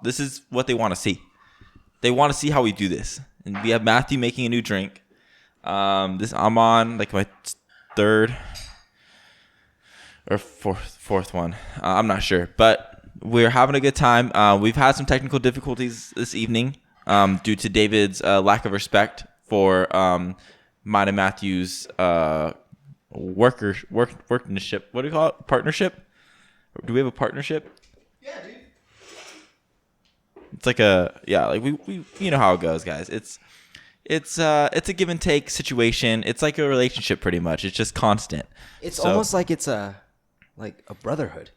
This is what they want to see. They want to see how we do this. And we have Matthew making a new drink. I'm on like my third or fourth one. I'm not sure, but we're having a good time. We've had some technical difficulties this evening due to David's lack of respect for mine and Matthew's workmanship. What do you call it? Partnership? Do we have a partnership? Yeah, dude. It's like we you know how it goes, guys. It's a give and take situation. It's like a relationship pretty much. It's just constant. It's almost like it's a brotherhood.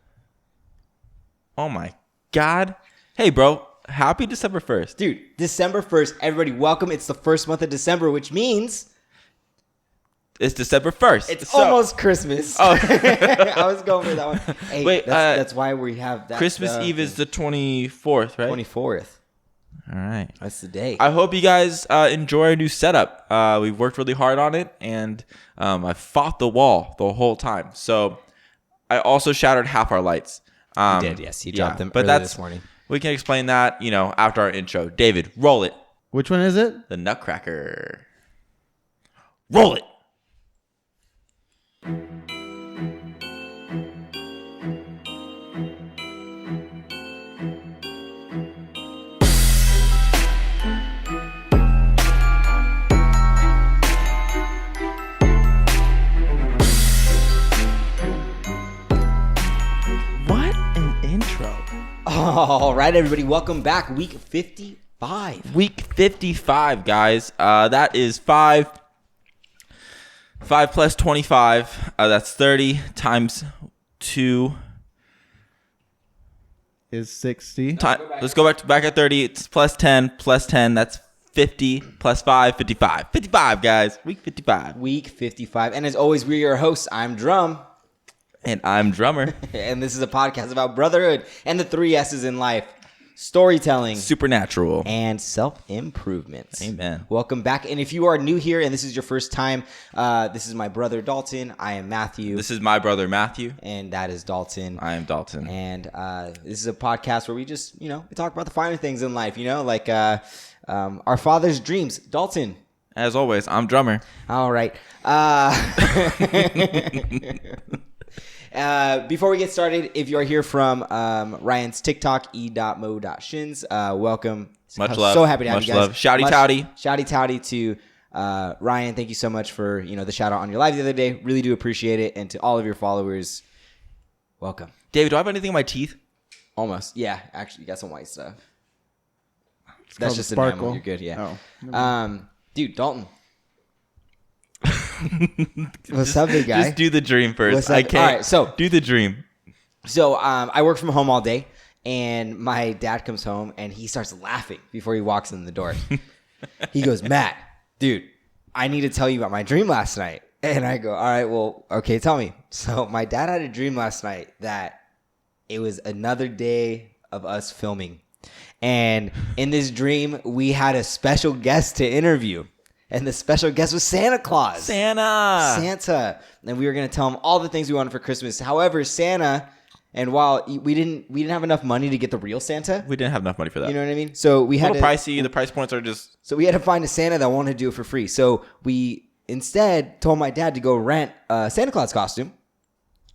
Oh my God. Hey bro, happy December 1st. Dude, December 1st, everybody welcome. It's the first month of December, which means it's December 1st. It's almost Christmas. Oh. I was going for that one. Hey, wait, that's why we have that. Christmas Eve is the 24th, right? 24th. All right. That's the day. I hope you guys enjoy our new setup. We've worked really hard on it, and I fought the wall the whole time. So I also shattered half our lights. He did, yes. He dropped them early this morning. We can explain that, after our intro. David, roll it. Which one is it? The Nutcracker. Roll it. All right, everybody, welcome back. Week 55. Week 55, guys. That is 5 plus 25. That's 30 times 2 is 60. Let's go back at 30. It's plus 10. That's 50 plus 5, 55. 55, guys. Week 55. Week 55. And as always, we're your hosts. I'm Drumm. And I'm Drummer. And this is a podcast about brotherhood and the 3 S's in life: storytelling, supernatural, and self-improvement. Amen. Welcome back. And if you are new here and this is your first time, this is my brother Dalton. I am Matthew. This is my brother Matthew. And that is Dalton. I am Dalton. And this is a podcast where we just, we talk about the finer things in life, like our father's dreams. Dalton. As always, I'm Drummer. All right. Before we get started, if you're here from Ryan's TikTok, e.mo.shins, welcome. Much love. So happy to have Much you guys. Love. Shouty touty to Ryan. Thank you so much for the shout out on your live the other day. Really do appreciate it. And to all of your followers, welcome. David, do I have anything in my teeth? Almost. Yeah, actually, you got some white stuff. It's That's just sparkle. enamel. You're good. Yeah. Oh. Dude, Dalton. What's up, big guy? Just do the dream first. I can't. All right, so do the dream. So I work from home all day, and my dad comes home and he starts laughing before he walks in the door. He goes, "Matt, dude, I need to tell you about my dream last night." And I go, "All right, well, okay, tell me." So my dad had a dream last night that it was another day of us filming, and in this dream we had a special guest to interview. And the special guest was Santa Claus. Santa. And we were going to tell him all the things we wanted for Christmas. However, Santa, and while we didn't have enough money to get the real Santa. We didn't have enough money for that. You know what I mean? So we had pricey. The price points are just. So we had to find a Santa that wanted to do it for free. So we instead told my dad to go rent a Santa Claus costume.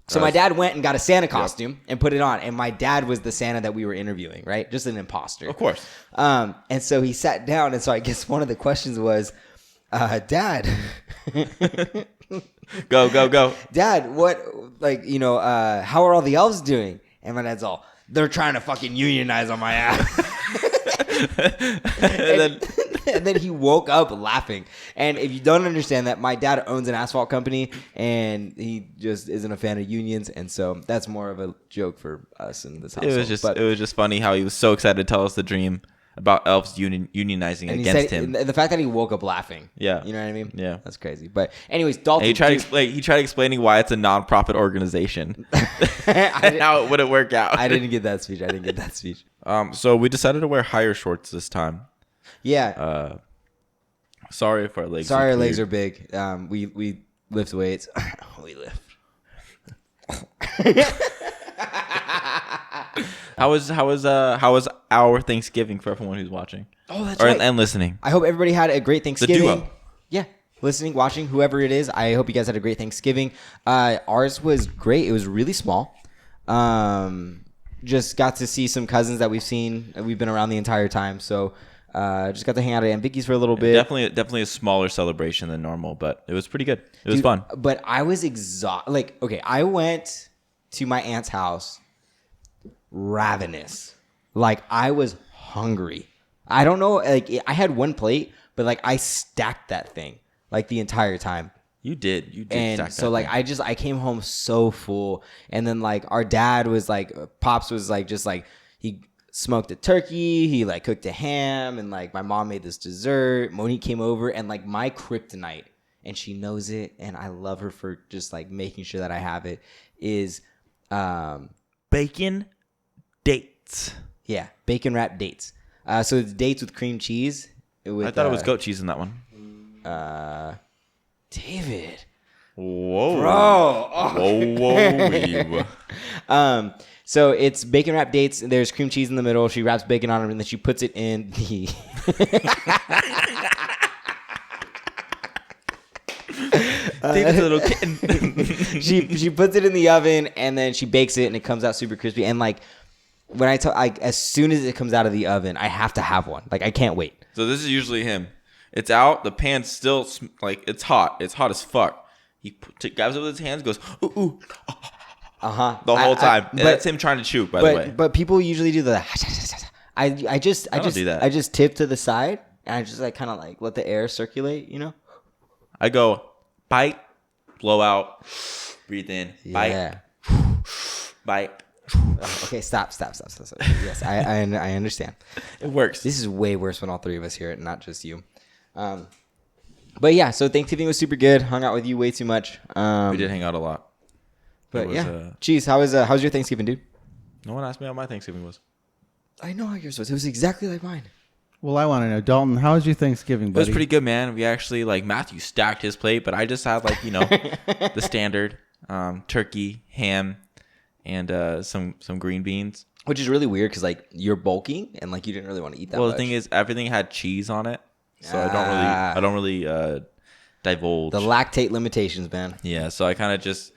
So my dad went and got a Santa costume and put it on. And my dad was the Santa that we were interviewing, right? Just an imposter. Of course. And so he sat down. And so I guess one of the questions was, Dad. Go. Dad, what, how are all the elves doing? And my dad's all, they're trying to fucking unionize on my ass. and then he woke up laughing. And if you don't understand that, my dad owns an asphalt company and he just isn't a fan of unions. And so that's more of a joke for us in this household. It was just funny how he was so excited to tell us the dream about elves unionizing against him. The fact that he woke up laughing. Yeah. You know what I mean? Yeah. That's crazy. But anyways, Dalton. And he tried explaining why it's a non-profit organization. And how it wouldn't work out. I didn't get that speech. So we decided to wear higher shorts this time. Yeah. Sorry if our legs our legs are big. We lift weights. We lift. How was our Thanksgiving for everyone who's watching? Oh, that's right. And listening. I hope everybody had a great Thanksgiving. duo. Yeah. Listening, watching, whoever it is. I hope you guys had a great Thanksgiving. Ours was great. It was really small. Just got to see some cousins that we've been around the entire time. So just got to hang out at Aunt Vicky's for a little bit. Definitely a smaller celebration than normal, but it was pretty good. It was fun. But I was exhausted. Like, okay, I went to my aunt's house ravenous. Like, I was hungry. I don't know. Like, I had one plate, but like I stacked that thing like the entire time. You did. And stack so that like thing. I came home so full, and then like our dad was like, Pops was like, just like he smoked a turkey, he like cooked a ham, and like my mom made this dessert. Monique came over, and like my kryptonite, and she knows it, and I love her for just like making sure that I have it, is bacon dates. yeah, bacon wrapped dates. So it's dates with cream cheese. I thought it was goat cheese in that one. David. Whoa, Bro. Oh. whoa. So it's bacon wrapped dates. And there's cream cheese in the middle. She wraps bacon on them, and then she puts it in the. David's a little kitten. she puts it in the oven, and then she bakes it, and it comes out super crispy. And like when I tell, like as soon as it comes out of the oven, I have to have one. Like I can't wait. So this is usually him. It's out. The pan's still like it's hot. It's hot as fuck. He grabs it with his hands, goes ooh. The whole time. And that's him trying to chew, by the way. But people usually do the. I just do that. I just tip to the side, and I just like kind of like let the air circulate, you know. I go bite, blow out, breathe in, Yeah. bite. Okay, stop. Yes, I understand. It works. This is way worse when all three of us hear it, not just you. But yeah, so Thanksgiving was super good. Hung out with you way too much. We did hang out a lot. But was, yeah, geez, how's your Thanksgiving, dude? No one asked me how my Thanksgiving was. I know how yours was. It was exactly like mine. Well, I want to know, Dalton, how was your Thanksgiving, buddy? It was pretty good, man. We actually, like, Matthew stacked his plate, but I just had, like, the standard turkey, ham, and some green beans. Which is really weird because, like, you're bulking and, like, you didn't really want to eat that much. Well, the thing is, everything had cheese on it, so I don't really divulge. The lactate limitations, man. Yeah, so I kind of just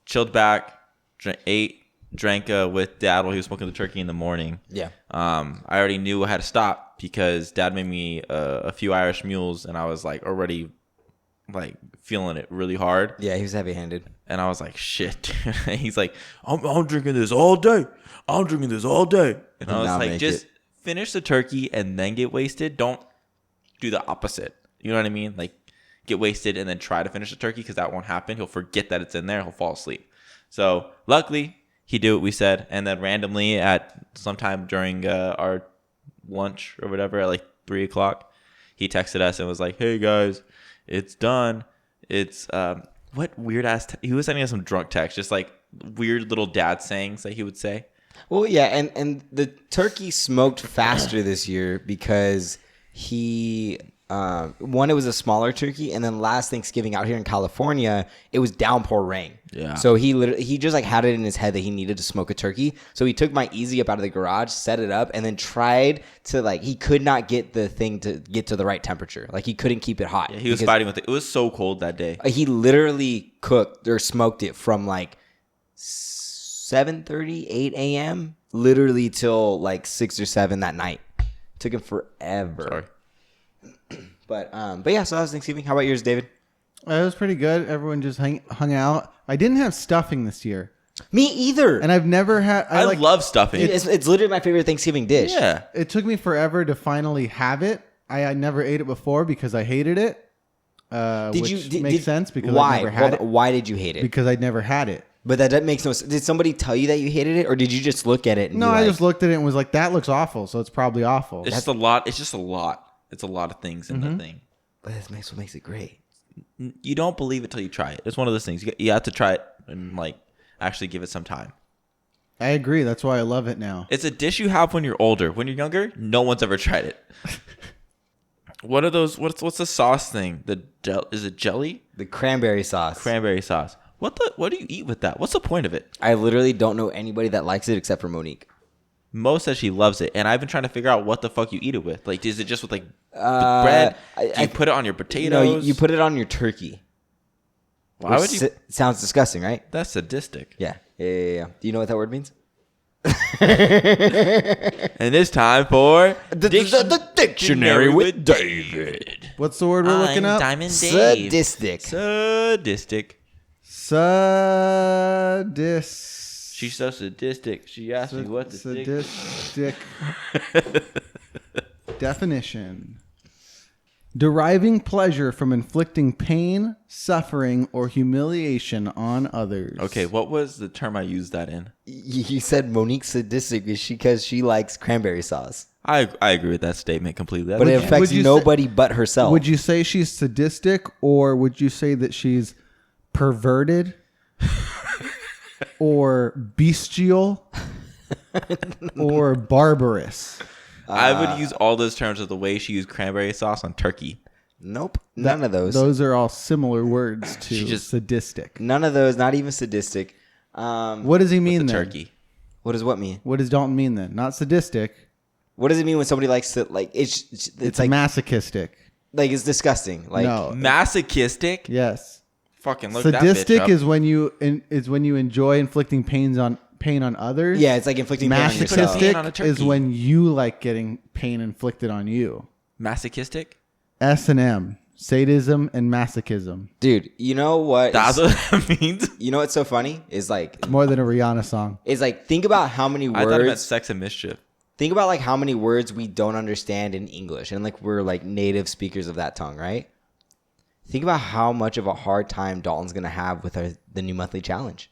chilled back, drank with Dad while he was smoking the turkey in the morning. Yeah. I already knew I had to stop because Dad made me a few Irish mules, and I was like already like feeling it really hard. Yeah, he was heavy-handed. And I was like, shit. And he's like, I'm drinking this all day. I'm drinking this all day. And I was like, just finish the turkey and then get wasted. Don't do the opposite. You know what I mean? Like, get wasted and then try to finish the turkey because that won't happen. He'll forget that it's in there. He'll fall asleep. So luckily, he did what we said. And then randomly at sometime during our lunch or whatever at like 3 o'clock, he texted us and was like, hey, guys, it's done. It's what weird ass he was sending us some drunk text, just like weird little dad sayings that he would say. Well, yeah, and the turkey smoked faster this year because he one, it was a smaller turkey, and then last Thanksgiving out here in California, it was downpour rain. Yeah. So he just like had it in his head that he needed to smoke a turkey. So he took my Easy Up out of the garage, set it up, and then tried to like he could not get the thing to get to the right temperature. Like he couldn't keep it hot. Yeah, he was fighting with it. It was so cold that day. He literally cooked or smoked it from like 7:30, 8 a.m. literally till like 6 or 7 that night. Took him forever. Sorry. But yeah, so that was Thanksgiving. How about yours, David? It was pretty good. Everyone just hung out. I didn't have stuffing this year. Me either. And I've never had... I love stuffing. It's literally my favorite Thanksgiving dish. Yeah. It took me forever to finally have it. I never ate it before because I hated it. Makes sense because I never had it. Why did you hate it? Because I'd never had it. But that makes no sense. Did somebody tell you that you hated it, or did you just look at it? And No, I just looked at it and was like, that looks awful, so it's probably awful. It's just a lot. It's just a lot. It's a lot of things in the thing. But that's what makes it great. You don't believe it till you try it. It's one of those things. You have to try it and like actually give it some time. I agree. That's why I love it now. It's a dish you have when you're older. When you're younger, no one's ever tried it. What are those? What's the sauce thing? Is it jelly? The cranberry sauce. Cranberry sauce. What do you eat with that? What's the point of it? I literally don't know anybody that likes it except for Monique. Mo says she loves it, and I've been trying to figure out what the fuck you eat it with. Like, is it just with like bread? Do you put it on your potatoes? No, you put it on your turkey. Why would you? Sounds disgusting, right? That's sadistic. Yeah. Do you know what that word means? And it's time for the dictionary with David. What's the word we're looking up? Diamond Dave. Sadistic. She's so sadistic. She asked me what the sadistic definition. Deriving pleasure from inflicting pain, suffering, or humiliation on others. Okay, what was the term I used that in? You said Monique's sadistic because she likes cranberry sauce. I agree with that statement completely. But it affects nobody but herself. Would you say she's sadistic, or would you say that she's perverted? Or bestial? Or barbarous? I would use all those terms of the way she used cranberry sauce on turkey. Nope. None of those. Those are all similar words to sadistic. None of those. Not even sadistic. What does he mean then? Turkey. What does what mean? What does Dalton mean then? Not sadistic. What does it mean when somebody likes to like? It's like masochistic. Like it's disgusting. Like no. Masochistic. Yes. Fucking look sadistic that bitch up. is when you enjoy inflicting pain on others. Yeah, it's like inflicting pain on yourself. Masochistic is when you like getting pain inflicted on you. Masochistic. S&M, sadism and masochism. Dude, you know what? That's what that means. You know what's so funny is like it's more than a Rihanna song. It's like think about how many words. I thought it meant sex and mischief. Think about like how many words we don't understand in English, and like we're like native speakers of that tongue, right? Think about how much of a hard time Dalton's gonna have with the new monthly challenge.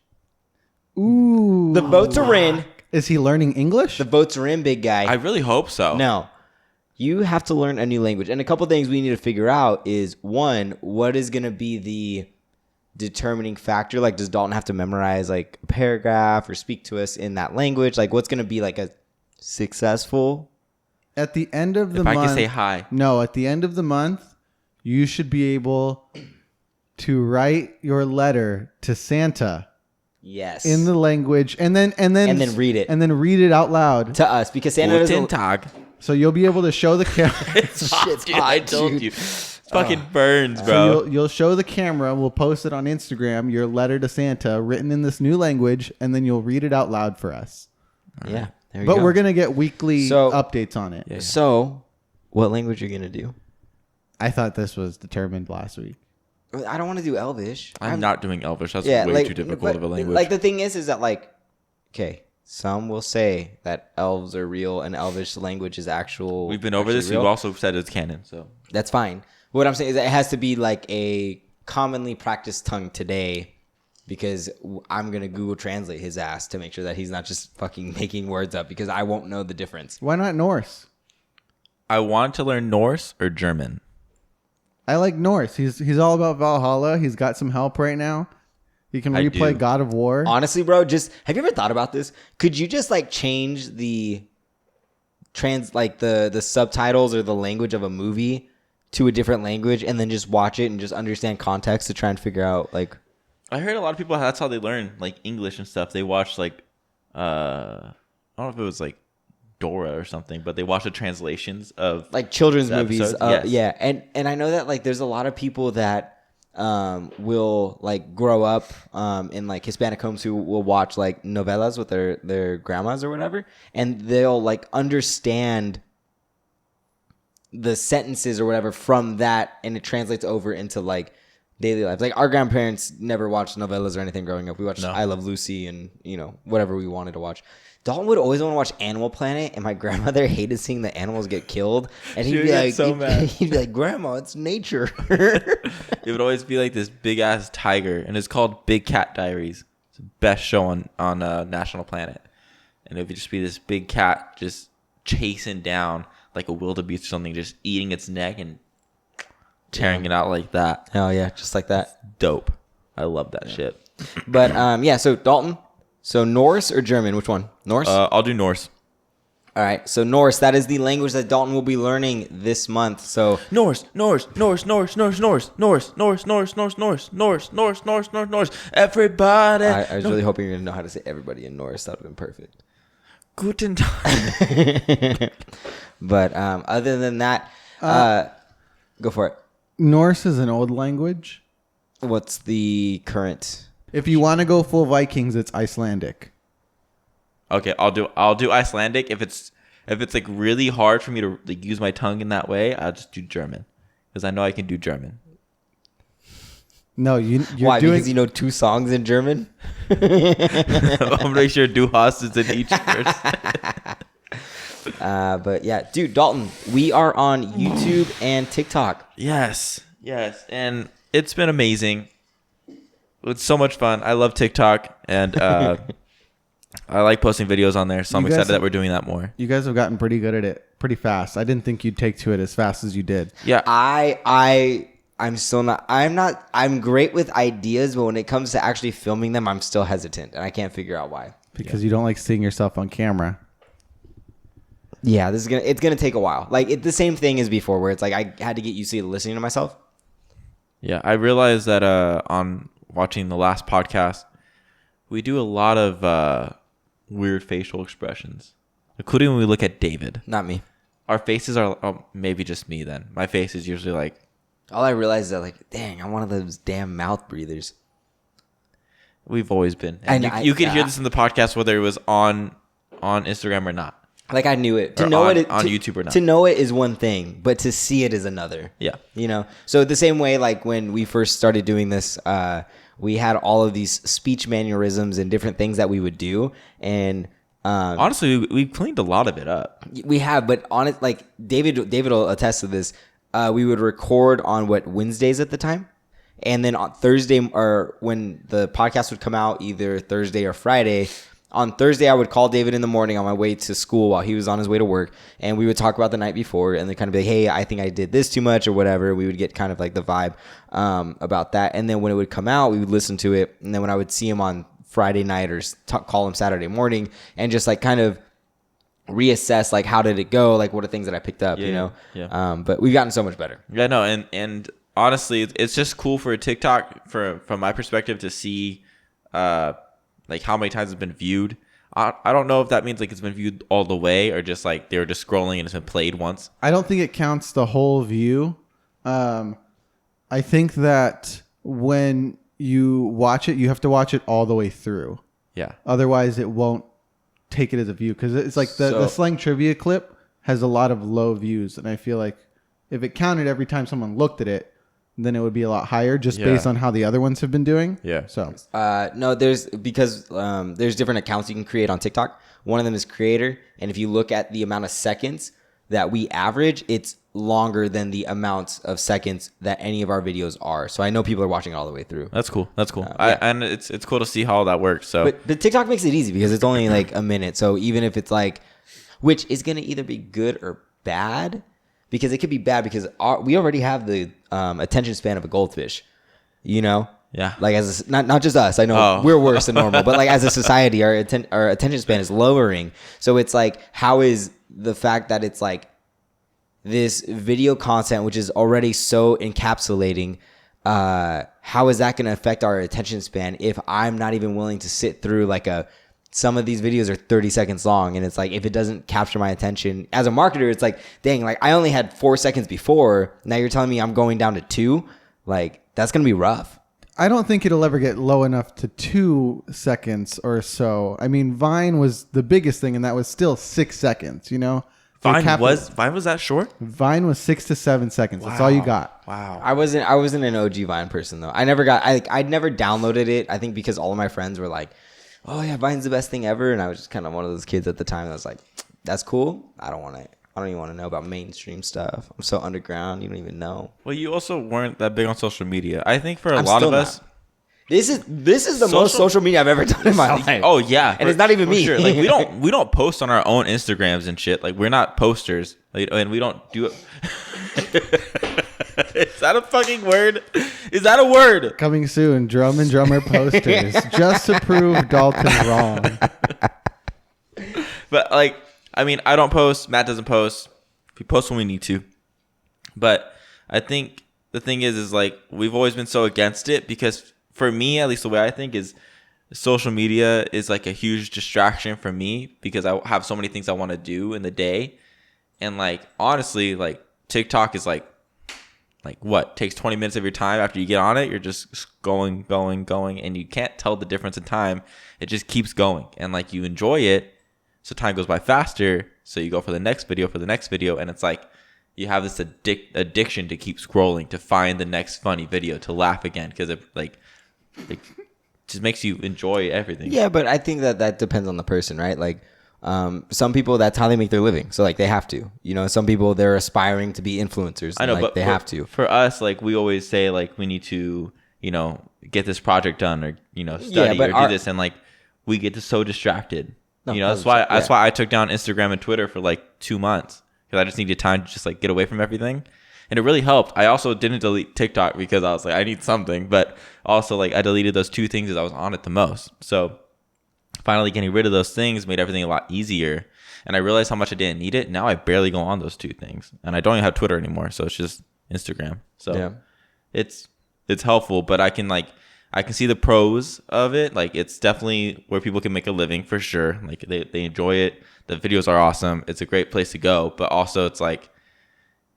Ooh. The votes are in. Is he learning English? The votes are in, big guy. I really hope so. No. You have to learn a new language. And a couple things we need to figure out is, one, what is going to be the determining factor? Like, does Dalton have to memorize, like, a paragraph or speak to us in that language? Like, what's going to be, like, a successful? At the end of the month. If I can say hi. No, at the end of the month, you should be able to write your letter to Santa. Yes. In the language, and then read it. And then read it out loud to us, because Santa Guten Tag. So you'll be able to show the camera. It's hot, dude. I told you. It fucking burns, bro. So you'll show the camera. We'll post it on Instagram. Your letter to Santa, written in this new language, and then you'll read it out loud for us. Yeah. There we go. But we're gonna get weekly updates on it. Yeah. So, what language are you gonna do? I thought this was determined last week. I don't want to do Elvish. I'm not doing Elvish. That's way too difficult of a language. Like, the thing is that, like, okay, some will say that elves are real and Elvish language is actual. We've been over this. Real. We've also said it's canon, so. That's fine. What I'm saying is that it has to be, like, a commonly practiced tongue today, because I'm going to Google Translate his ass to make sure that he's not just fucking making words up, because I won't know the difference. Why not Norse? I want to learn Norse or German. I like Norse. He's all about Valhalla. He's got some help right now. He can replay God of War. Honestly, bro, just have you ever thought about this? Could you just like change the the subtitles or the language of a movie to a different language and then just watch it and just understand context to try and figure out like? I heard a lot of people that's how they learn like English and stuff. They watch like I don't know if it was like Dora or something, but they watch the translations of like children's movies. Yes. Yeah, and I know that like there's a lot of people that will like grow up in like Hispanic homes who will watch like novelas with their grandmas or whatever, and they'll like understand the sentences or whatever from that, and it translates over into like daily life. Like our grandparents never watched novellas or anything growing up. We watched I Love Lucy and whatever we wanted to watch. Dalton would always want to watch Animal Planet, and my grandmother hated seeing the animals get killed. And he'd be like, he'd be like, "Grandma, it's nature." It would always be like this big ass tiger, and it's called Big Cat Diaries. It's the best show on National Planet, and it would just be this big cat just chasing down like a wildebeest or something, just eating its neck and tearing it out like that. Oh yeah, just like that. Dope. I love that shit. But yeah, so Dalton. So Norse or German? Which one? Norse? I'll do Norse. All right. So Norse, that is the language that Dalton will be learning this month. So Norse. Everybody. I was really hoping you're going to know how to say everybody in Norse. That would have been perfect. Guten Tag. But other than that, go for it. Norse is an old language. What's the current? If you want to go full Vikings, it's Icelandic. Okay, I'll do Icelandic. If it's like really hard for me to like, use my tongue in that way, I'll just do German because I know I can do German. No, you're Why? doing... Because you know 2 songs in German? I'm pretty sure Du hast is in each verse. But yeah, dude, Dalton, we are on YouTube and TikTok. Yes, and it's been amazing. It's so much fun. I love TikTok, and I like posting videos on there, so I'm excited that we're doing that more. You guys have gotten pretty good at it pretty fast. I didn't think you'd take to it as fast as you did. Yeah. I'm still not. I'm great with ideas, but when it comes to actually filming them, I'm still hesitant, and I can't figure out why. Because you don't like seeing yourself on camera. Yeah, it's gonna take a while. Like the same thing as before, where it's like I had to get used to listening to myself. Yeah, I realized that on watching the last podcast, we do a lot of weird facial expressions, including when we look at David. Not me. Our faces are maybe just me then. My face is usually like. All I realized is that, like, dang, I'm one of those damn mouth breathers. We've always been. And you could hear this in the podcast, whether it was on Instagram or not. Like, I knew it. On YouTube or not. To know it is one thing, but to see it is another. Yeah. You know? So the same way, like, when we first started doing this, we had all of these speech mannerisms and different things that we would do. And honestly, we've cleaned a lot of it up. we have, but like, David will attest to this. We would record on Wednesdays at the time, and then on Thursday, or when the podcast would come out, either Thursday or Friday. On Thursday, I would call David in the morning on my way to school while he was on his way to work, and we would talk about the night before, and then kind of be like, hey, I think I did this too much or whatever. We would get kind of like the vibe about that, and then when it would come out, we would listen to it, and then when I would see him on Friday night or call him Saturday morning, and just like kind of reassess, like, how did it go, like what are things that I picked up, you know. But we've gotten so much better. Yeah, no, and honestly, it's just cool for TikTok from my perspective to see like how many times it's been viewed. I don't know if that means like it's been viewed all the way or just like they were just scrolling and it's been played once. I don't think it counts the whole view. I think that when you watch it, you have to watch it all the way through. Yeah. Otherwise, it won't take it as a view, because it's like the slang trivia clip has a lot of low views, and I feel like if it counted every time someone looked at it, then it would be a lot higher just based on how the other ones have been doing. Yeah. So no, there's different accounts you can create on TikTok. One of them is creator, and if you look at the amount of seconds that we average, it's longer than the amount of seconds that any of our videos are. So I know people are watching all the way through. That's cool. Yeah. And it's cool to see how all that works. So, but TikTok makes it easy because it's only like a minute. So even if it's like, which is gonna either be good or bad, because it could be bad because we already have the attention span of a goldfish, you know. Yeah. Like not just us. I know we're worse than normal, but like as a society, our attention span is lowering. So it's like, how is the fact that it's like this video content, which is already so encapsulating, how is that going to affect our attention span if I'm not even willing to sit through like some of these videos are 30 seconds long, and it's like, if it doesn't capture my attention as a marketer, it's like, dang, like I only had 4 seconds before. Now you're telling me I'm going down to 2. Like, that's going to be rough. I don't think it'll ever get low enough to 2 seconds or so. I mean, Vine was the biggest thing, and that was still 6 seconds, you know? Vine was that short? Vine was 6 to 7 seconds. That's all you got. Wow. I wasn't an OG Vine person though. I'd never downloaded it. I think because all of my friends were like, "Oh yeah, Vine's the best thing ever," and I was just kind of one of those kids at the time that was like, "That's cool. I don't even want to know about mainstream stuff. I'm so underground. You don't even know." Well, you also weren't that big on social media. I think for a lot of us, this is the most social media I've ever done in my life. Oh yeah, and it's not even me. Sure. Like we don't post on our own Instagrams and shit. Like we're not posters, like, and we don't do it. Is that a fucking word? Is that a word? Coming soon, Drumm and Drummer posters, just to prove Dalton wrong. But like, I mean, I don't post. Matt doesn't post. We post when we need to. But I think the thing is like we've always been so against it because for me, at least the way I think is, social media is like a huge distraction for me because I have so many things I want to do in the day. And like, honestly, like TikTok is like what takes 20 minutes of your time after you get on it. You're just going, and you can't tell the difference in time. It just keeps going. And like, you enjoy it. So time goes by faster. So you go for the next video, and it's like you have this addiction to keep scrolling to find the next funny video to laugh again because it just makes you enjoy everything. Yeah, but I think that depends on the person, right? Like some people, that's how they make their living, so like they have to. You know, some people, they're aspiring to be influencers. I know, like, but they have to. For us, like we always say, like we need to, you know, get this project done or study or do this, and like we get so distracted. No, you know, that's why I took down Instagram and Twitter for like 2 months because I just needed time to just like get away from everything, and it really helped. I also didn't delete TikTok because I was like, I need something, but also like I deleted those 2 things as I was on it the most. So finally getting rid of those things made everything a lot easier, and I realized how much I didn't need it. Now I barely go on those 2 things, and I don't even have Twitter anymore, so it's just Instagram. So yeah. It's helpful, but I can see the pros of it. Like it's definitely where people can make a living for sure. Like they enjoy it. The videos are awesome. It's a great place to go. But also it's like,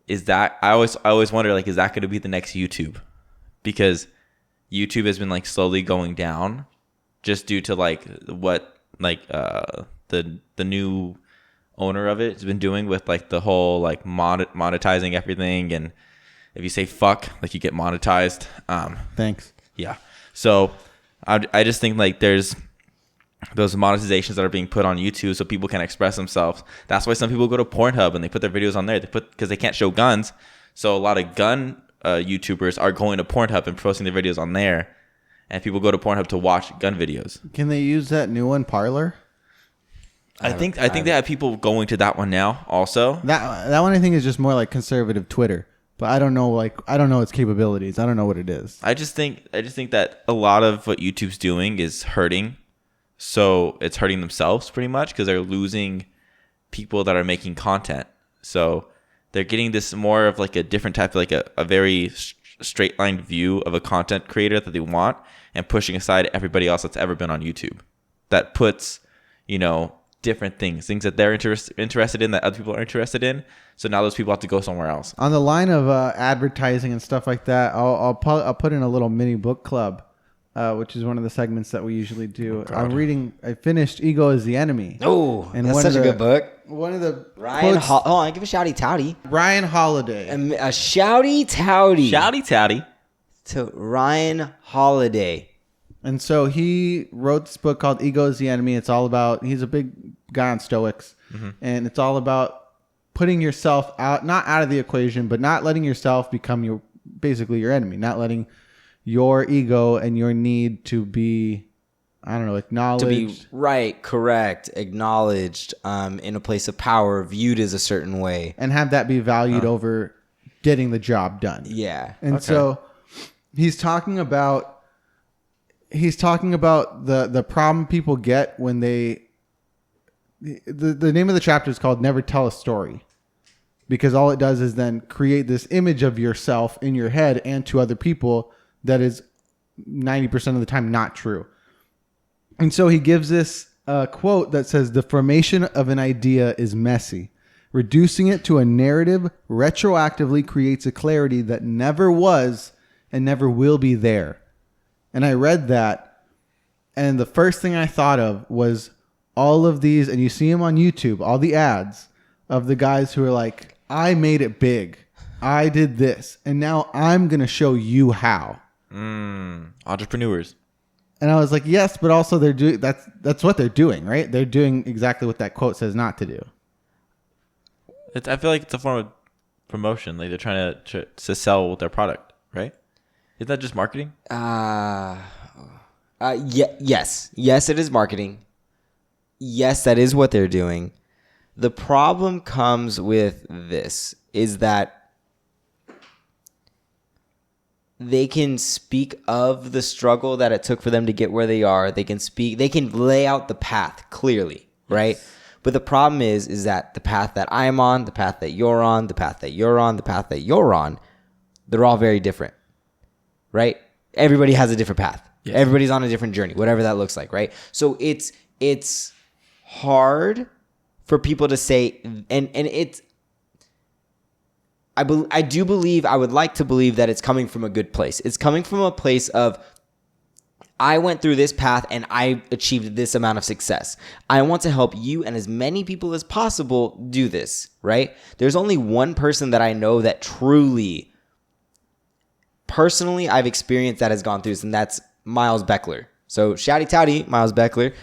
I always wonder, like, is that going to be the next YouTube? Because YouTube has been like slowly going down just due to like what like the new owner of it has been doing with like the whole like monetizing everything, and if you say fuck, like you get monetized. Thanks. Yeah. So I just think like there's those monetizations that are being put on YouTube so people can express themselves. That's why some people go to Pornhub and they put their videos on there. Because they can't show guns. So a lot of gun YouTubers are going to Pornhub and posting their videos on there. And people go to Pornhub to watch gun videos. Can they use that new one, Parler? I think they have people going to that one now also. That one I think is just more like conservative Twitter. But I don't know its capabilities. I don't know what it is. I just think that a lot of what YouTube's doing is hurting. So it's hurting themselves pretty much because they're losing people that are making content. So they're getting this more of like a different type of like a very straight line view of a content creator that they want, and pushing aside everybody else that's ever been on YouTube. That puts, different things that they're interested in that other people are interested in. So now those people have to go somewhere else. On the line of advertising and stuff like that, I'll put in a little mini book club, which is one of the segments that we usually do. I finished Ego is the Enemy. Oh, and that's such a good book. One of the I give a shouty touty. Ryan Holiday. A shouty touty. Shouty touty. To Ryan Holiday. And so he wrote this book called Ego is the Enemy. It's all about, he's a big guy on Stoics. Mm-hmm. And it's all about putting yourself not out of the equation, but not letting yourself become basically your enemy. Not letting your ego and your need to be, acknowledged. To be right, correct, acknowledged, in a place of power, viewed as a certain way. And have that be valued over getting the job done. Yeah. And so he's talking about the problem people get when the name of the chapter is called Never Tell a Story, because all it does is then create this image of yourself in your head and to other people that is 90% of the time not true. And so he gives this quote that says, "The formation of an idea is messy. Reducing it to a narrative retroactively creates a clarity that never was and never will be there." And I read that, and the first thing I thought of was all of these, and you see them on YouTube, all the ads of the guys who are like, I made it big. I did this, and now I'm going to show you how. Entrepreneurs. And I was like, yes, but also they're doing that's what they're doing, right? They're doing exactly what that quote says not to do. I feel like it's a form of promotion. Like they're trying to sell their product, right? Is that just marketing? Yes. Yes, it is marketing. Yes, that is what they're doing. The problem comes with this is that they can speak of the struggle that it took for them to get where they are. They can lay out the path clearly, right? Yes. But the problem is that the path that I'm on, the path that you're on, the path that you're on, the path that you're on, they're all very different. Right? Everybody has a different path. Yes. Everybody's on a different journey, whatever that looks like, right? So it's hard for people to say, and it's, I would like to believe that it's coming from a good place. It's coming from a place of, I went through this path and I achieved this amount of success. I want to help you and as many people as possible do this, right? There's only one person that I know that truly, personally, I've experienced that has gone through this, and that's Miles Beckler. So shouty touty, Miles Beckler.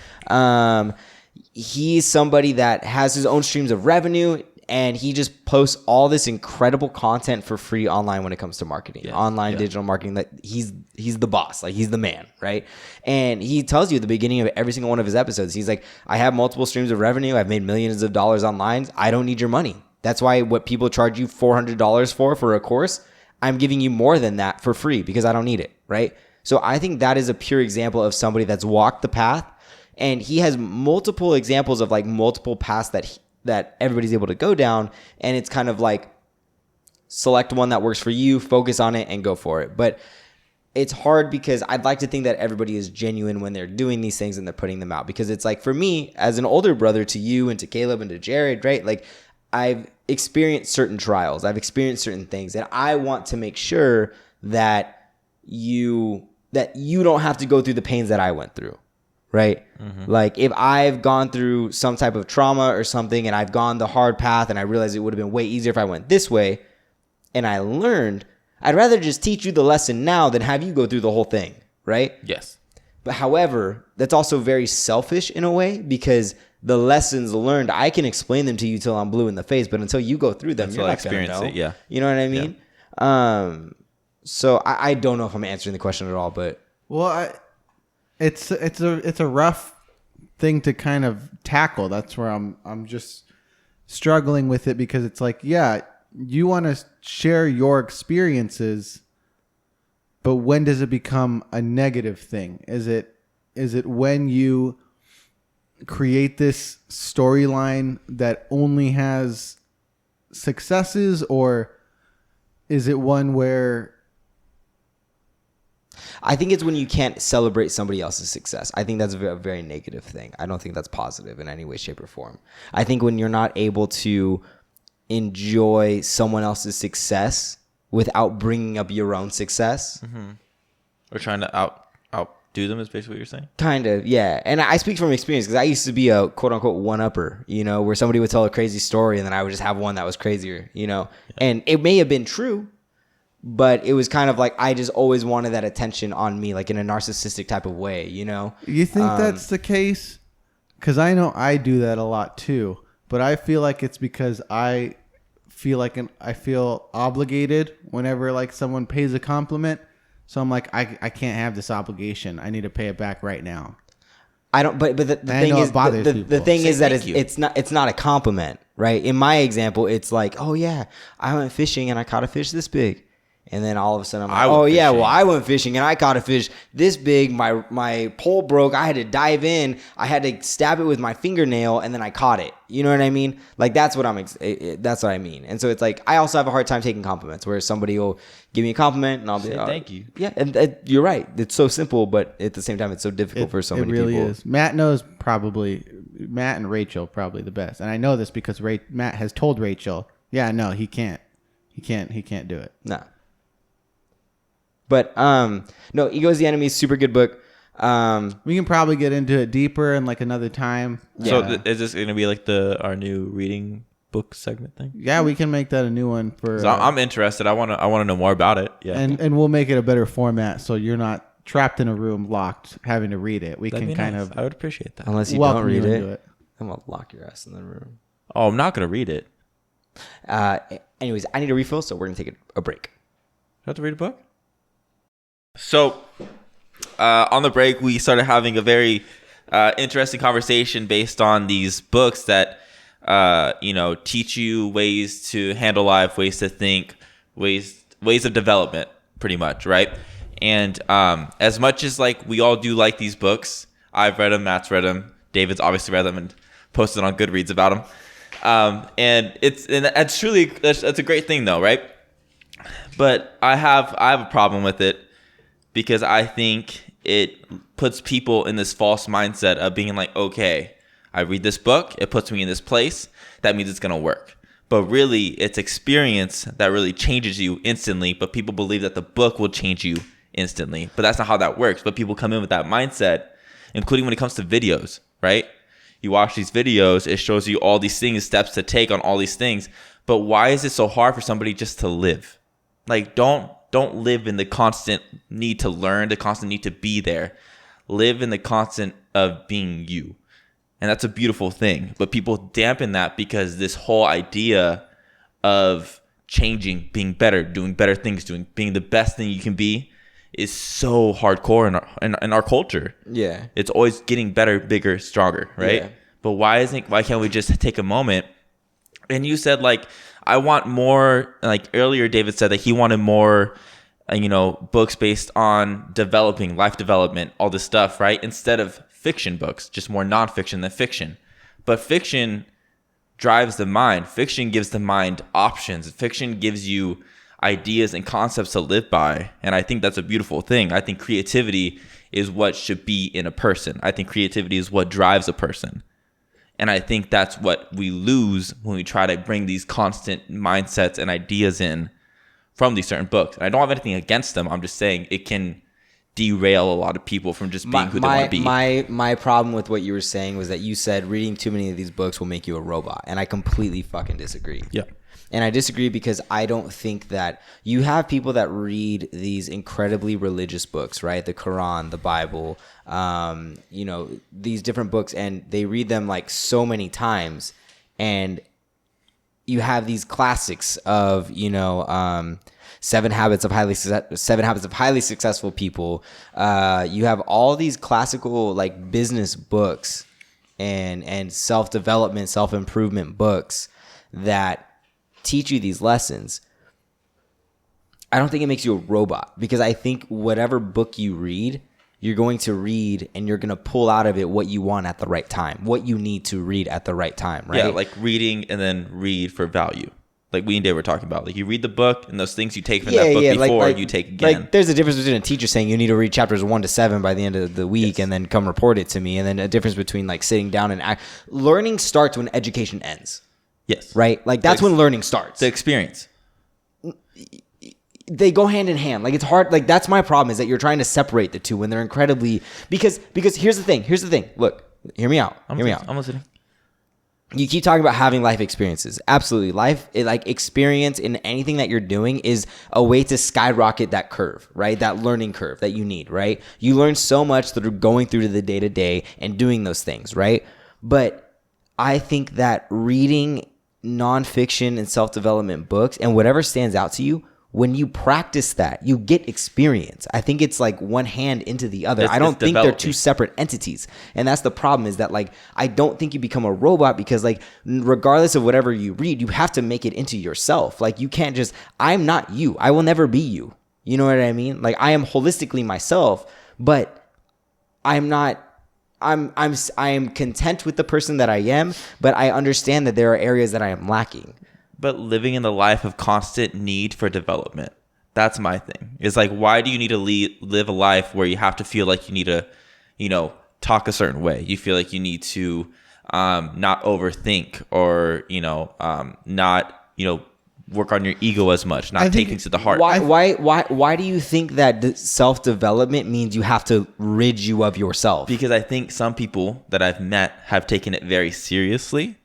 He's somebody that has his own streams of revenue, and he just posts all this incredible content for free online when it comes to marketing, digital marketing. That he's the boss, like he's the man, right? And he tells you at the beginning of every single one of his episodes, he's like, I have multiple streams of revenue. I've made millions of dollars online. I don't need your money. That's why what people charge you $400 for a course, I'm giving you more than that for free because I don't need it, right? So I think that is a pure example of somebody that's walked the path, and he has multiple examples of like multiple paths that everybody's able to go down, and it's kind of like select one that works for you, focus on it, and go for it. But it's hard because I'd like to think that everybody is genuine when they're doing these things and they're putting them out, because it's like, for me as an older brother to you and to Caleb and to Jared, right? Like, I've experienced certain trials, I've experienced certain things, and I want to make sure that you don't have to go through the pains that I went through. Right? Mm-hmm. Like, if I've gone through some type of trauma or something and I've gone the hard path and I realized it would have been way easier if I went this way and I learned, I'd rather just teach you the lesson now than have you go through the whole thing. Right? Yes. But however, that's also very selfish in a way, because the lessons learned, I can explain them to you till I'm blue in the face, but until you go through them, you're not going to know. It, yeah. You know what I mean? Yeah. So I don't know if I'm answering the question at all, but. Well, It's a rough thing to kind of tackle. That's where I'm just struggling with it, because it's like, yeah, you want to share your experiences, but when does it become a negative thing? Is it when you create this storyline that only has successes, or is it one where I think it's when you can't celebrate somebody else's success. I think that's a very negative thing. I don't think that's positive in any way, shape, or form. I think when you're not able to enjoy someone else's success without bringing up your own success. Mm-hmm. Or trying to outdo them is basically what you're saying? Kind of, yeah. And I speak from experience, because I used to be a quote-unquote one-upper, where somebody would tell a crazy story and then I would just have one that was crazier, Yeah. And it may have been true, but it was kind of like I just always wanted that attention on me, like in a narcissistic type of way, You think that's the case? Because I know I do that a lot too, but I feel like it's because I feel obligated whenever like someone pays a compliment. So I'm like, I can't have this obligation. I need to pay it back right now. I don't. But the thing is, the thing is that it's not a compliment, right? In my example, it's like, oh yeah, I went fishing and I caught a fish this big. And then all of a sudden I'm like, I went fishing and I caught a fish this big. My pole broke. I had to dive in. I had to stab it with my fingernail, and then I caught it. You know what I mean? Like, that's what I mean. And so it's like, I also have a hard time taking compliments, where somebody will give me a compliment and I'll be like, thank you. Yeah. And you're right. It's so simple, but at the same time, it's so difficult for so many people. It really is. Matt and Rachel probably the best. And I know this because Matt has told Rachel, yeah, no, he can't do it. No. But no, Ego is the Enemy is a super good book. We can probably get into it deeper in like another time. Yeah. So is this going to be like our new reading book segment thing? Yeah, we can make that a new one for. So I'm interested. I want to know more about it. Yeah, and we'll make it a better format, so you're not trapped in a room locked having to read it. That'd can kind of. I would appreciate that. Unless you don't read it, I'm gonna lock your ass in the room. Oh, I'm not gonna read it. Anyways, I need a refill, so we're gonna take a break. You have to read a book. So, on the break, we started having a very interesting conversation based on these books that, teach you ways to handle life, ways to think, ways of development, pretty much, right? And as much as like we all do like these books, I've read them, Matt's read them, David's obviously read them and posted on Goodreads about them. And that's a great thing though, right? But I have a problem with it, because I think it puts people in this false mindset of being like, okay, I read this book, it puts me in this place, that means it's going to work. But really, it's experience that really changes you instantly, but people believe that the book will change you instantly. But that's not how that works. But people come in with that mindset, including when it comes to videos, right? You watch these videos, it shows you all these things, steps to take on all these things. But why is it so hard for somebody just to live? Like, don't live in the constant need to learn, the constant need to be there. Live in the constant of being you. And that's a beautiful thing. But people dampen that because this whole idea of changing, being better, doing better things, being the best thing you can be is so hardcore in our culture. Yeah. It's always getting better, bigger, stronger, right? Yeah. But why can't we just take a moment? And you said, like, I want more, like earlier David said that he wanted more, books based on developing, life development, all this stuff, right? Instead of fiction books, just more nonfiction than fiction. But fiction drives the mind. Fiction gives the mind options. Fiction gives you ideas and concepts to live by. And I think that's a beautiful thing. I think creativity is what should be in a person. I think creativity is what drives a person. And I think that's what we lose when we try to bring these constant mindsets and ideas in from these certain books. And I don't have anything against them. I'm just saying it can derail a lot of people from just being who they want to be. My problem with what you were saying was that you said reading too many of these books will make you a robot. And I completely fucking disagree. Yeah. And I disagree because I don't think that you have people that read these incredibly religious books, right? The Quran, the Bible, these different books, and they read them like so many times. And you have these classics of, Seven Habits of Highly Successful People. You have all these classical like business books and self-development, self-improvement books that teach you these lessons. I don't think it makes you a robot, because I think whatever book you read, you're going to read and you're going to pull out of it what you want at the right time, what you need to read at the right time, right? Yeah, like reading and then read for value. Like we and Dave were talking about. Like you read the book and those things you take from that book before you take again. Like there's a difference between a teacher saying you need to read chapters 1 to 7 by the end of the week and then come report it to me. And then a difference between like sitting down and learning starts when education ends. Yes. Right? Like that's when learning starts. The experience. They go hand in hand. Like it's hard. Like that's my problem, is that you're trying to separate the two when they're incredibly, because here's the thing. Look, hear me out. I'm listening. You keep talking about having life experiences. Absolutely. Experience in anything that you're doing is a way to skyrocket that curve, right? That learning curve that you need, right? You learn so much through going through the day-to-day and doing those things, right? But I think that reading nonfiction and self-development books and whatever stands out to you, when you practice that, you get experience. I think it's like one hand into the other. I don't think they're two separate entities. And that's the problem, is that like, I don't think you become a robot, because like, regardless of whatever you read, you have to make it into yourself. Like you can't just, I'm not you. I will never be you. You know what I mean? Like I am holistically myself, but I am content with the person that I am, but I understand that there are areas that I am lacking. But living in the life of constant need for development, that's my thing. It's like, why do you need to live a life where you have to feel like you need to, talk a certain way? You feel like you need to not overthink, or, not, work on your ego as much, not take things to the heart. Why do you think that self-development means you have to rid you of yourself? Because I think some people that I've met have taken it very seriously,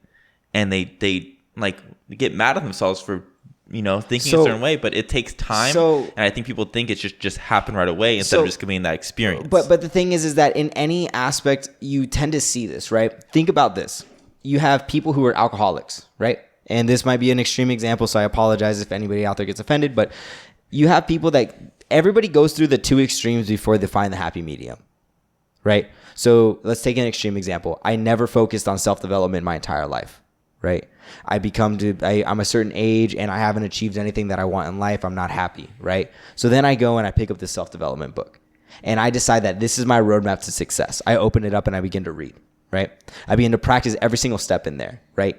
and they like get mad at themselves for thinking a certain way, but it takes time. And I think people think it should just happen right away instead of just getting that experience. But the thing is that in any aspect, you tend to see this, right? Think about this. You have people who are alcoholics, right? And this might be an extreme example, so I apologize if anybody out there gets offended, but you have people that everybody goes through the two extremes before they find the happy medium, right? So let's take an extreme example. I never focused on self-development my entire life, right? I'm a certain age and I haven't achieved anything that I want in life. I'm not happy, right? So then I go and I pick up this self-development book and I decide that this is my roadmap to success. I open it up and I begin to read, right? I begin to practice every single step in there, right?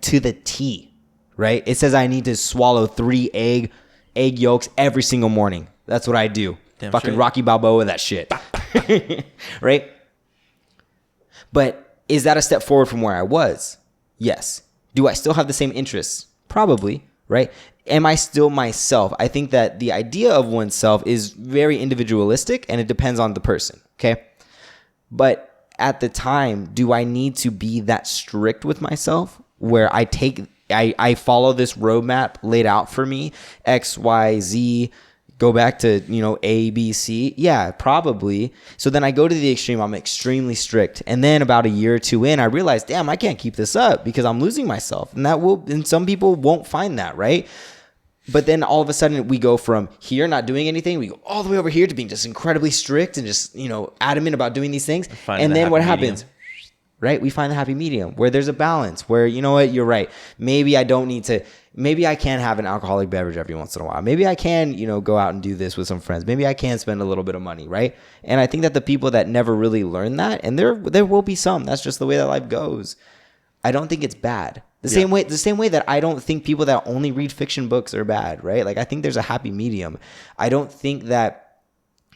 To the T, right? It says I need to swallow 3 egg yolks every single morning. That's what I do. Damn fucking straight. Rocky Balboa, that shit. Right? But is that a step forward from where I was? Yes. Do I still have the same interests? Probably, right? Am I still myself? I think that the idea of oneself is very individualistic and it depends on the person, okay? But at the time, do I need to be that strict with myself where I follow this roadmap laid out for me, X, Y, Z, go back to, A, B, C? Yeah, probably. So then I go to the extreme. I'm extremely strict. And then about a year or two in, I realize, damn, I can't keep this up because I'm losing myself. And some people won't find that, right? But then all of a sudden we go from here not doing anything, we go all the way over here to being just incredibly strict and just, adamant about doing these things. And then what happens? Right? We find the happy medium where there's a balance where, you know what, you're right. Maybe I can have an alcoholic beverage every once in a while. Maybe I can, go out and do this with some friends. Maybe I can spend a little bit of money, right? And I think that the people that never really learn that, and there will be some, that's just the way that life goes. I don't think it's bad. The same way that I don't think people that only read fiction books are bad, right? Like I think there's a happy medium. I don't think that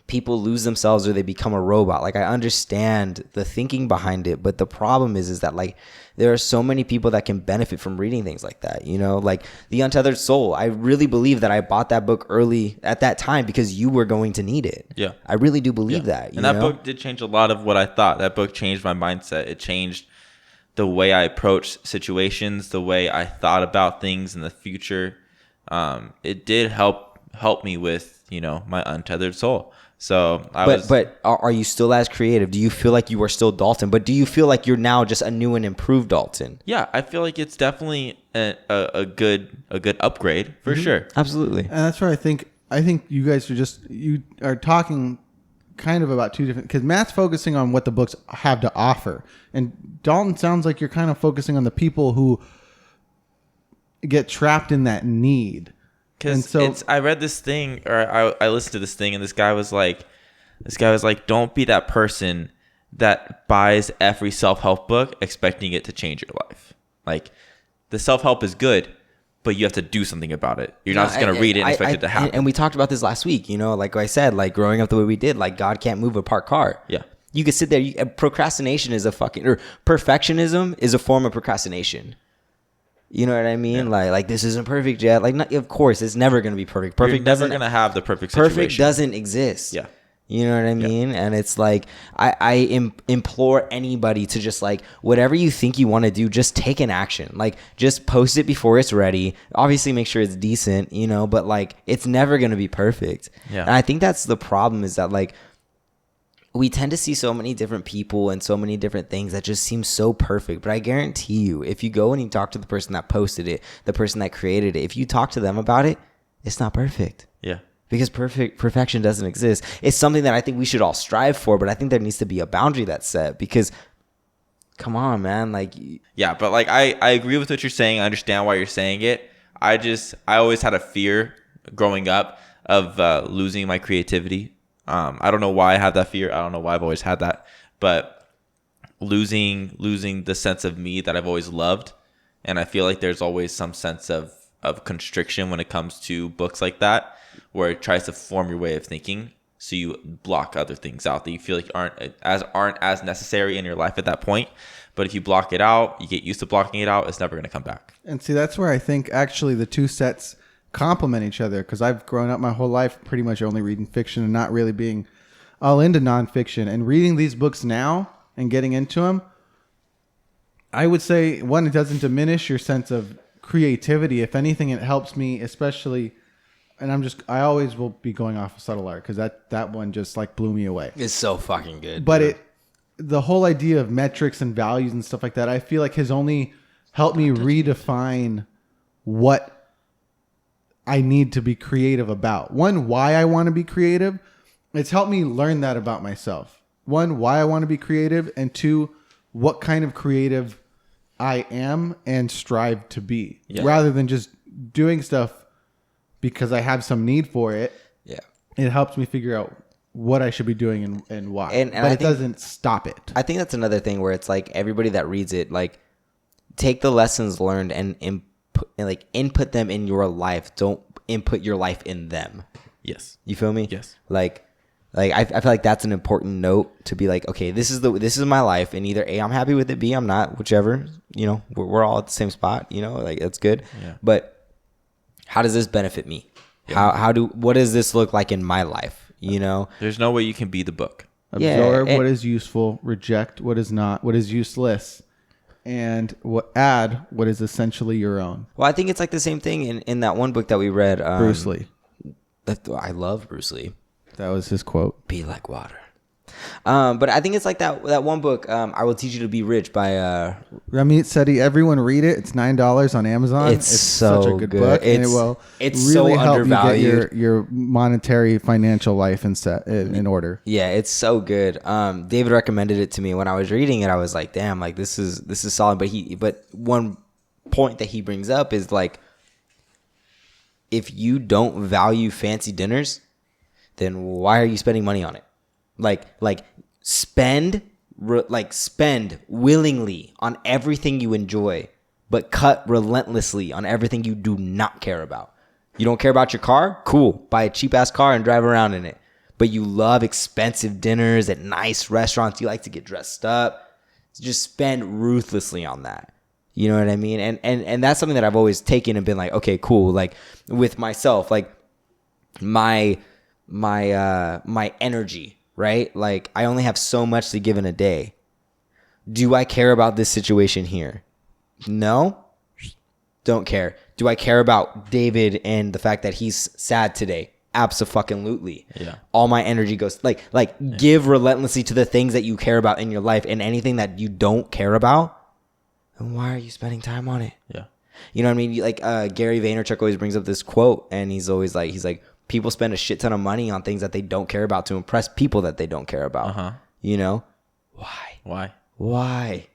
people lose themselves or they become a robot. Like I understand the thinking behind it, but the problem is that like there are so many people that can benefit from reading things like that, like The Untethered Soul. I really believe that I bought that book early at that time because you were going to need it. Yeah. I really do believe that. And that book did change a lot of what I thought. That book changed my mindset. It changed the way I approached situations, the way I thought about things in the future. It did help me with, my untethered soul. So But are you still as creative? Do you feel like you are still Dalton? But do you feel like you're now just a new and improved Dalton? Yeah, I feel like it's definitely a good upgrade for sure. Absolutely. And that's where I think you guys are talking kind of about two different, because Matt's focusing on what the books have to offer, and Dalton sounds like you're kind of focusing on the people who get trapped in that need. Because I read this thing, or I listened to this thing, and this guy was like, don't be that person that buys every self-help book expecting it to change your life. Like, the self-help is good, but you have to do something about it. You're not just going to read it and expect it to happen. And we talked about this last week, like I said, like growing up the way we did, like God can't move a parked car. Yeah. You could sit there. Procrastination is perfectionism is a form of procrastination. You know what I mean? Yeah. Like this isn't perfect yet. Like, of course, it's never going to be perfect. You're never going to have the perfect situation. Perfect doesn't exist. Yeah. You know what I mean? Yeah. And it's like, I implore anybody to just like, whatever you think you want to do, just take an action. Like, just post it before it's ready. Obviously, make sure it's decent, but like, it's never going to be perfect. Yeah. And I think that's the problem, is that like, we tend to see so many different people and so many different things that just seem so perfect. But I guarantee you, if you go and you talk to the person that posted it, the person that created it, if you talk to them about it, it's not perfect. Yeah. Because perfection doesn't exist. It's something that I think we should all strive for, but I think there needs to be a boundary that's set, because come on, man. Like, yeah, but like I agree with what you're saying. I understand why you're saying it. I always had a fear growing up of losing my creativity. I don't know why I have that fear. I don't know why I've always had that, but losing the sense of me that I've always loved. And I feel like there's always some sense of constriction when it comes to books like that, where it tries to form your way of thinking. So you block other things out that you feel like aren't as necessary in your life at that point. But if you block it out, you get used to blocking it out, it's never going to come back. And see, that's where I think actually the two sets complement each other, because I've grown up my whole life pretty much only reading fiction and not really being all into nonfiction. And reading these books now and getting into them, I would say, one, it doesn't diminish your sense of creativity. If anything, it helps me, especially, and I always will be going off of subtle art, because that one just like blew me away. It's so fucking good. But the whole idea of metrics and values and stuff like that, I feel like has only helped me redefine what I need to be creative about. One, why I want to be creative. It's helped me learn that about myself. One, why I want to be creative, and two, what kind of creative I am and strive to be, rather than just doing stuff because I have some need for it. Yeah. It helps me figure out what I should be doing and why. But it doesn't stop it. I think that's another thing where it's like, everybody that reads it, like, take the lessons learned and input them in your life. Don't input your life in them. Yes. You feel me? Yes. Like, Like I feel like that's an important note to be like, okay, this is my life, and either A, I'm happy with it, B, I'm not, whichever. You know, we're all at the same spot. You know, like that's good. Yeah. But how does this benefit me? Yeah. What does this look like in my life? You know, there's no way you can be the book. Absorb what is useful, reject what is not, what is useless, and add what is essentially your own. Well, I think it's like the same thing in that one book that we read. Bruce Lee. I love Bruce Lee. That was his quote. Be like water. But I think it's like that one book, I Will Teach You to Be Rich by Ramit Sethi. Everyone read it. It's $9 on Amazon. It's so such a good book. And it will really so help undervalued. you get your monetary financial life in order. Yeah, it's so good. David recommended it to me. When I was reading it, I was like, damn, like this is solid. But one point that he brings up is like, if you don't value fancy dinners, then why are you spending money on it? Like spend willingly on everything you enjoy, but cut relentlessly on everything you do not care about. You don't care about your car? Cool. Buy a cheap ass car and drive around in it. But you love expensive dinners at nice restaurants. You like to get dressed up. Just spend ruthlessly on that. You know what I mean? And that's something that I've always taken and been like, okay, cool. Like with myself, like my energy, right? Like I only have so much to give in a day. Do I care about this situation here? No. Don't care. Do I care about David and the fact that he's sad today? Abso-fucking-lutely. Yeah. All my energy goes give relentlessly to the things that you care about in your life, and anything that you don't care about, then why are you spending time on it? Yeah. You know what I mean? Like Gary Vaynerchuk always brings up this quote, and he's like, people spend a shit ton of money on things that they don't care about to impress people that they don't care about. Uh-huh. You know? Why?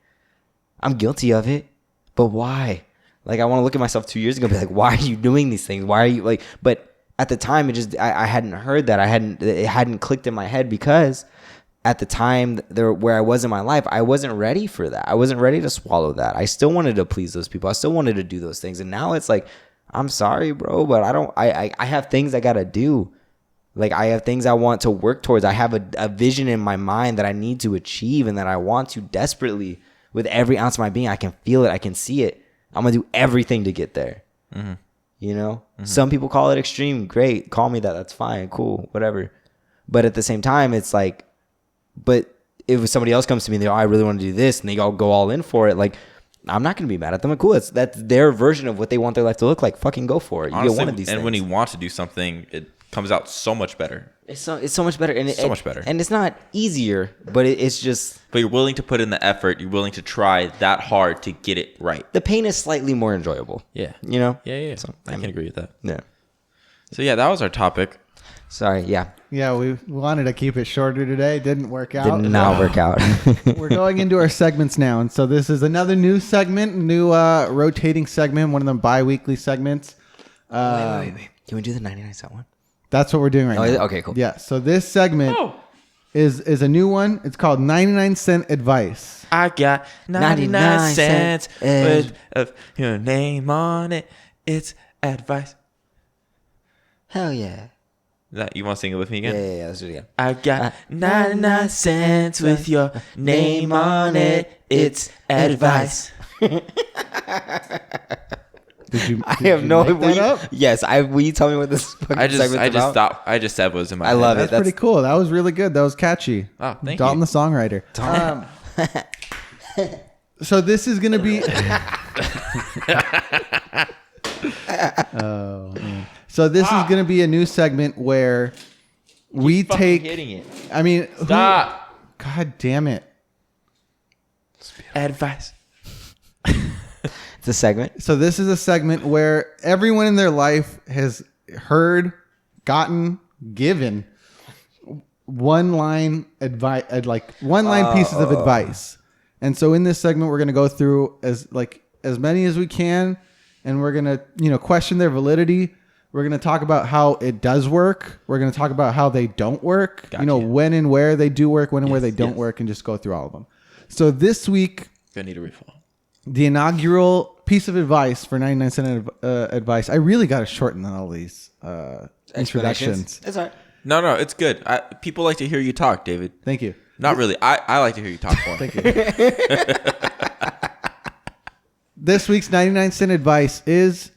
I'm guilty of it, but why? Like I want to look at myself 2 years ago and be like, why are you doing these things? Why are you like? But at the time, I hadn't heard that. It hadn't clicked in my head, because at the time where I was in my life, I wasn't ready for that. I wasn't ready to swallow that. I still wanted to please those people. I still wanted to do those things. And now it's like, I'm sorry, bro, but I have things I got to do. Like I have things I want to work towards. I have a vision in my mind that I need to achieve and that I want to desperately with every ounce of my being. I can feel it. I can see it. I'm going to do everything to get there. Mm-hmm. You know, Some people call it extreme. Great. Call me that. That's fine. Cool. Whatever. But at the same time, it's like, but if somebody else comes to me and they're, I really want to do this, and they all go all in for it, like, I'm not going to be mad at them. Cool. That's their version of what they want their life to look like. Fucking go for it. You Honestly, get one of these things. And when you want to do something, it comes out so much better. It's so much better. And so much better. And it's not easier, but it's just. But you're willing to put in the effort. You're willing to try that hard to get it right. The pain is slightly more enjoyable. Yeah. You know? Yeah. So, I can agree with that. Yeah. So yeah, that was our topic. Sorry. Yeah. Yeah, we wanted to keep it shorter today. Didn't work out. Did not work out. We're going into our segments now. And so this is another new segment, rotating segment, one of them bi-weekly segments. Wait. Can we do the 99-cent one? That's what we're doing right now. Okay, cool. Yeah, so this segment is a new one. It's called 99-cent advice. I got 99 cents with your name on it. It's advice. Hell yeah. You want to sing it with me again? Yeah. Let's do it again. I got 99 cents with your name on it. It's advice. I have no idea. Yes, will you tell me what this segment's about? I just said what was in my head. I love it. That's pretty cool. That was really good. That was catchy. Oh, thank Dalton you. the songwriter. So this is going to be... Oh, man. So this is going to be a new segment where we take... hitting it. I mean... Stop. God damn it. Advice. It's a segment. So this is a segment where everyone in their life has heard, given one-line advice, pieces of advice. And so in this segment, we're going to go through as many as we can, and we're going to, question their validity. We're going to talk about how it does work. We're going to talk about how they don't work. Gotcha. When and where they do work, when and where they don't work, and just go through all of them. So this week, Gonna need a refill. the inaugural piece of advice for 99-cent advice. I really got to shorten all these introductions. That's all right. No, it's good. People like to hear you talk, David. Thank you. Not really. I like to hear you talk more. Thank you. This week's 99-cent advice is...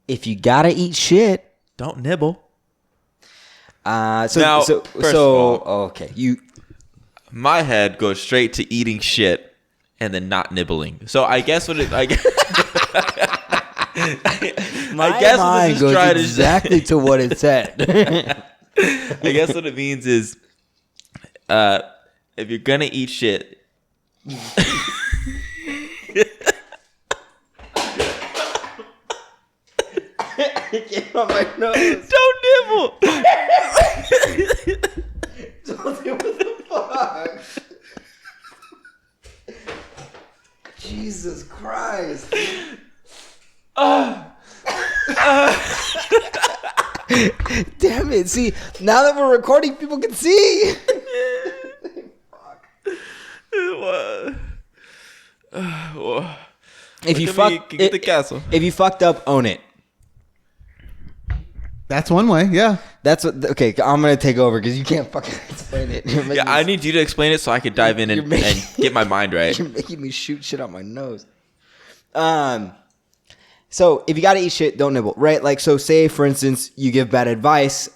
If you gotta eat shit, don't nibble. So Now, first of all, okay. My head goes straight to eating shit and then not nibbling. So I guess what it... I guess mind goes exactly to what it said. I guess what it means is, if you're gonna eat shit, Get on my nose. don't nibble. What the fuck? Jesus Christ. Damn it. See, now that we're recording, people can see. Fuck. If you fucked up, own it. That's one way, yeah. That's what. Okay, I'm gonna take over because you can't fucking explain it. Yeah, I need you to explain it so I could dive in and get my mind right. You're making me shoot shit out my nose. So if you gotta eat shit, don't nibble, right? Like, so say for instance you give bad advice.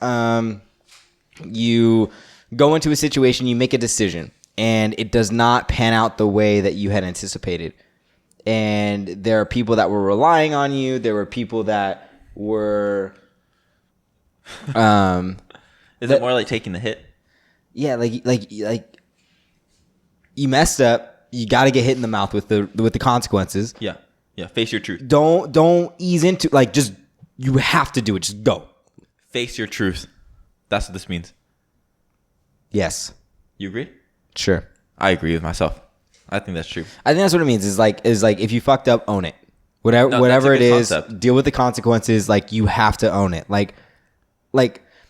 You go into a situation, you make a decision, and it does not pan out the way that you had anticipated. And there are people that were relying on you. There were people that were. Is it more like taking the hit? Yeah, like you messed up. You got to get hit in the mouth with the consequences. Yeah. Face your truth. Don't ease into just you have to do it. Just go. Face your truth. That's what this means. Yes. You agree? Sure. I agree with myself. I think that's true. I think that's what it means. Is like if you fucked up, own it. Whatever it is, concept. Deal with the consequences. Like you have to own it. Like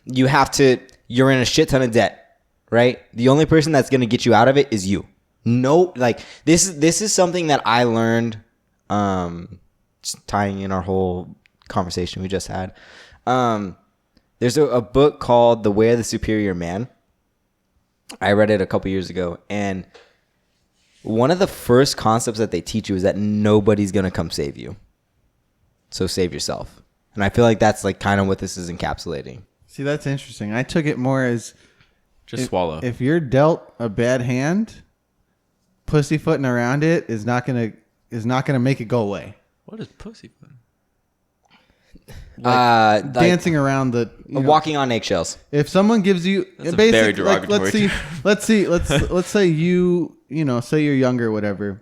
you have to. You're in a shit ton of debt, right? The only person that's gonna get you out of it is you. No, like this is something that I learned. Just tying in our whole conversation we just had. There's a book called The Way of the Superior Man. I read it a couple years ago, and one of the first concepts that they teach you is that nobody's gonna come save you. So save yourself. And I feel like that's like kind of what this is encapsulating. See, that's interesting. I took it more as swallow. If you're dealt a bad hand, pussyfooting around it is not gonna make it go away. What is pussyfooting? Dancing around walking on eggshells. If someone gives you very derogatory. Let's say say you're younger or whatever.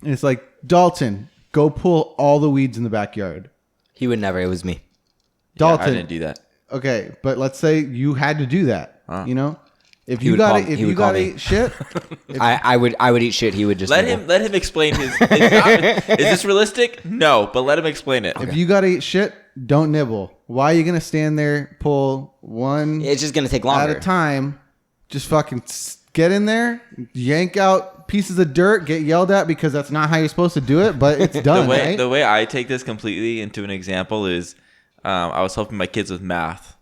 And it's like, Dalton, go pull all the weeds in the backyard. He would never. It was me. Dalton, I didn't do that. Okay, but let's say you had to do that. If you got to eat shit, I would eat shit. He would just let him explain his. Is this realistic? No, but let him explain it. If you got to eat shit, don't nibble. Why are you gonna stand there, pull one? It's just gonna take longer at a time. Just fucking get in there, yank out pieces of dirt, get yelled at because that's not how you're supposed to do it. But it's done. The way I take this completely into an example is, I was helping my kids with math,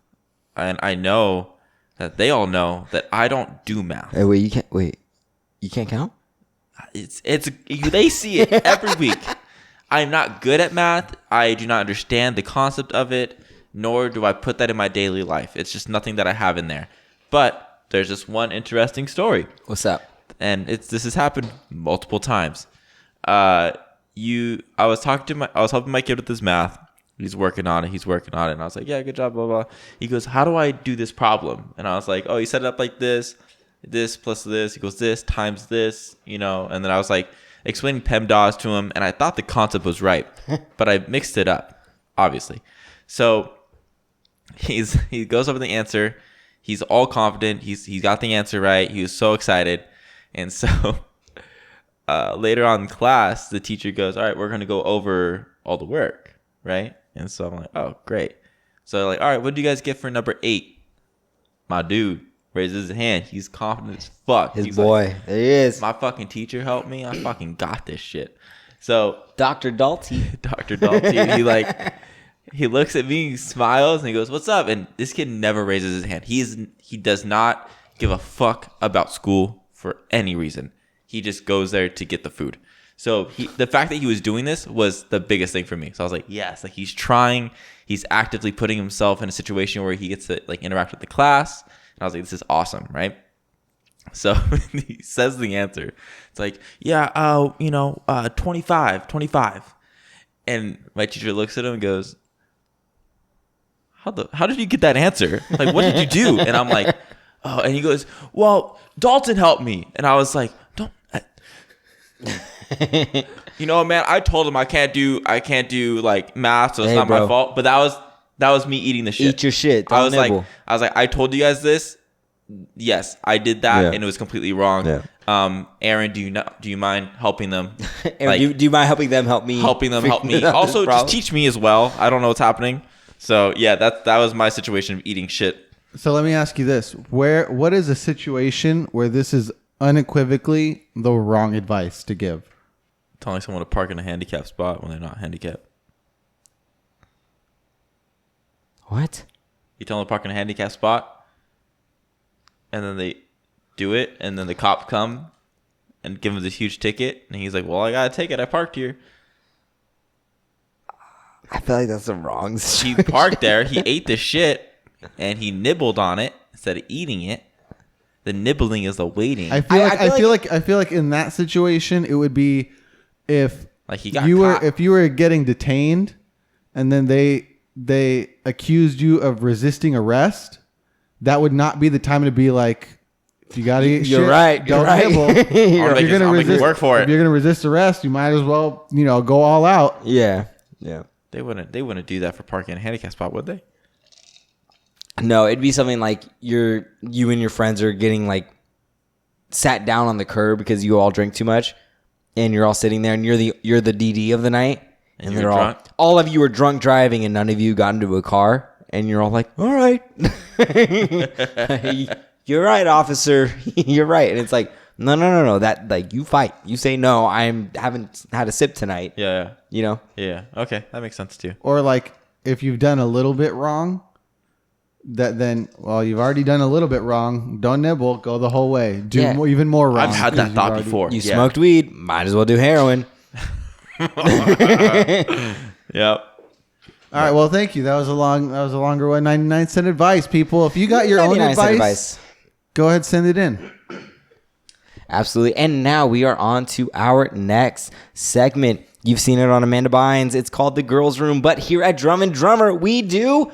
and I know that they all know that I don't do math. You can't count? They see it every week. I'm not good at math. I do not understand the concept of it, nor do I put that in my daily life. It's just nothing that I have in there. But there's this one interesting story. What's up? And this has happened multiple times. I was helping my kid with his math. He's working on it. And I was like, yeah, good job, blah, blah. He goes, how do I do this problem? And I was like, oh, you set it up like this plus this. He goes, this times this, And then I was like explaining PEMDAS to him. And I thought the concept was right, but I mixed it up, obviously. So he goes over the answer. He's all confident. He got the answer right. He was so excited. And so later on in class, the teacher goes, all right, we're going to go over all the work, right? And so I'm like, oh, great. So like, all right, what did you guys get for number 8? My dude raises his hand. He's confident as fuck. He's boy. Like, there he is. My fucking teacher helped me. I fucking got this shit. So Dr. Dalty. Dr. Dalty, He looks at me, he smiles, and he goes, "What's up?" And this kid never raises his hand. He does not give a fuck about school for any reason. He just goes there to get the food. So the fact that he was doing this was the biggest thing for me. So I was like, yes, like he's trying. He's actively putting himself in a situation where he gets to like interact with the class. And I was like, this is awesome, right? So he says the answer. It's like, yeah, 25. And my teacher looks at him and goes, how did you get that answer? Like, what did you do? And I'm like, oh, and he goes, well, Dalton helped me. And I was like, don't. Man, I told him I can't do like math, so it's not my fault. But that was me eating the shit. Eat your shit. I was like, I told you guys this. Yes, I did that, and it was completely wrong. Yeah. Aaron, do you mind helping them? Aaron, do you mind helping them help me? Helping them help me. Also, just teach me as well. I don't know what's happening. So yeah, that was my situation of eating shit. So let me ask you this: what is a situation where this is unequivocally the wrong advice to give? Telling someone to park in a handicapped spot when they're not handicapped. What? You tell them to park in a handicapped spot, and then they do it, and then the cop come and give him this huge ticket, and he's like, well, I gotta take it. I parked here. I feel like that's the wrong situation. He parked there. He ate the shit, and he nibbled on it instead of eating it. The nibbling is the waiting. I feel like in that situation it would be if like you were getting detained, and then they accused you of resisting arrest. That would not be the time to be like, if you gotta eat shit, right. Don't nibble. You're gonna resist. Work for it. If you're gonna resist arrest, you might as well go all out. Yeah. They wouldn't do that for parking in a handicap spot, would they? No, it'd be something like you and your friends are getting like sat down on the curb because you all drink too much, and you're all sitting there, and you're the DD of the night, and they're all of you are drunk driving, and none of you got into a car, and you're all like, all right, you're right, officer, you're right, and it's like, no, that like you fight, you say no, haven't had a sip tonight, yeah, yeah, okay, that makes sense too. Or like if you've done a little bit wrong. You've already done a little bit wrong. Don't nibble. Go the whole way. Even more wrong. I've had that thought before. You smoked weed. Might as well do heroin. Yep. All right. Well, thank you. That was a longer one. 99-cent advice, people. If you got your own advice, go ahead, send it in. Absolutely. And now we are on to our next segment. You've seen it on Amanda Bynes. It's called The Girls Room. But here at Drum and Drummer, we do...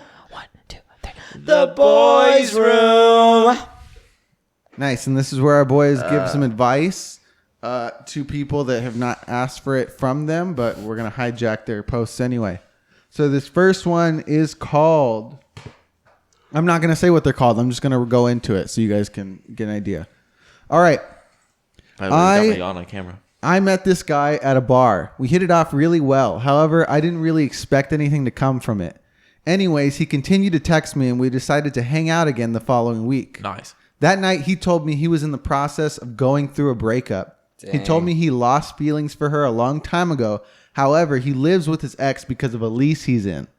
The Boys Room. Nice. And this is where our boys give some advice to people that have not asked for it from them, but we're going to hijack their posts anyway. So this first one is called... I'm not going to say what they're called. I'm just going to go into it so you guys can get an idea. All right. On camera. I met this guy at a bar. We hit it off really well. However, I didn't really expect anything to come from it. Anyways, he continued to text me, and we decided to hang out again the following week. Nice. That night, he told me he was in the process of going through a breakup. Dang. He told me he lost feelings for her a long time ago. However, he lives with his ex because of a lease he's in.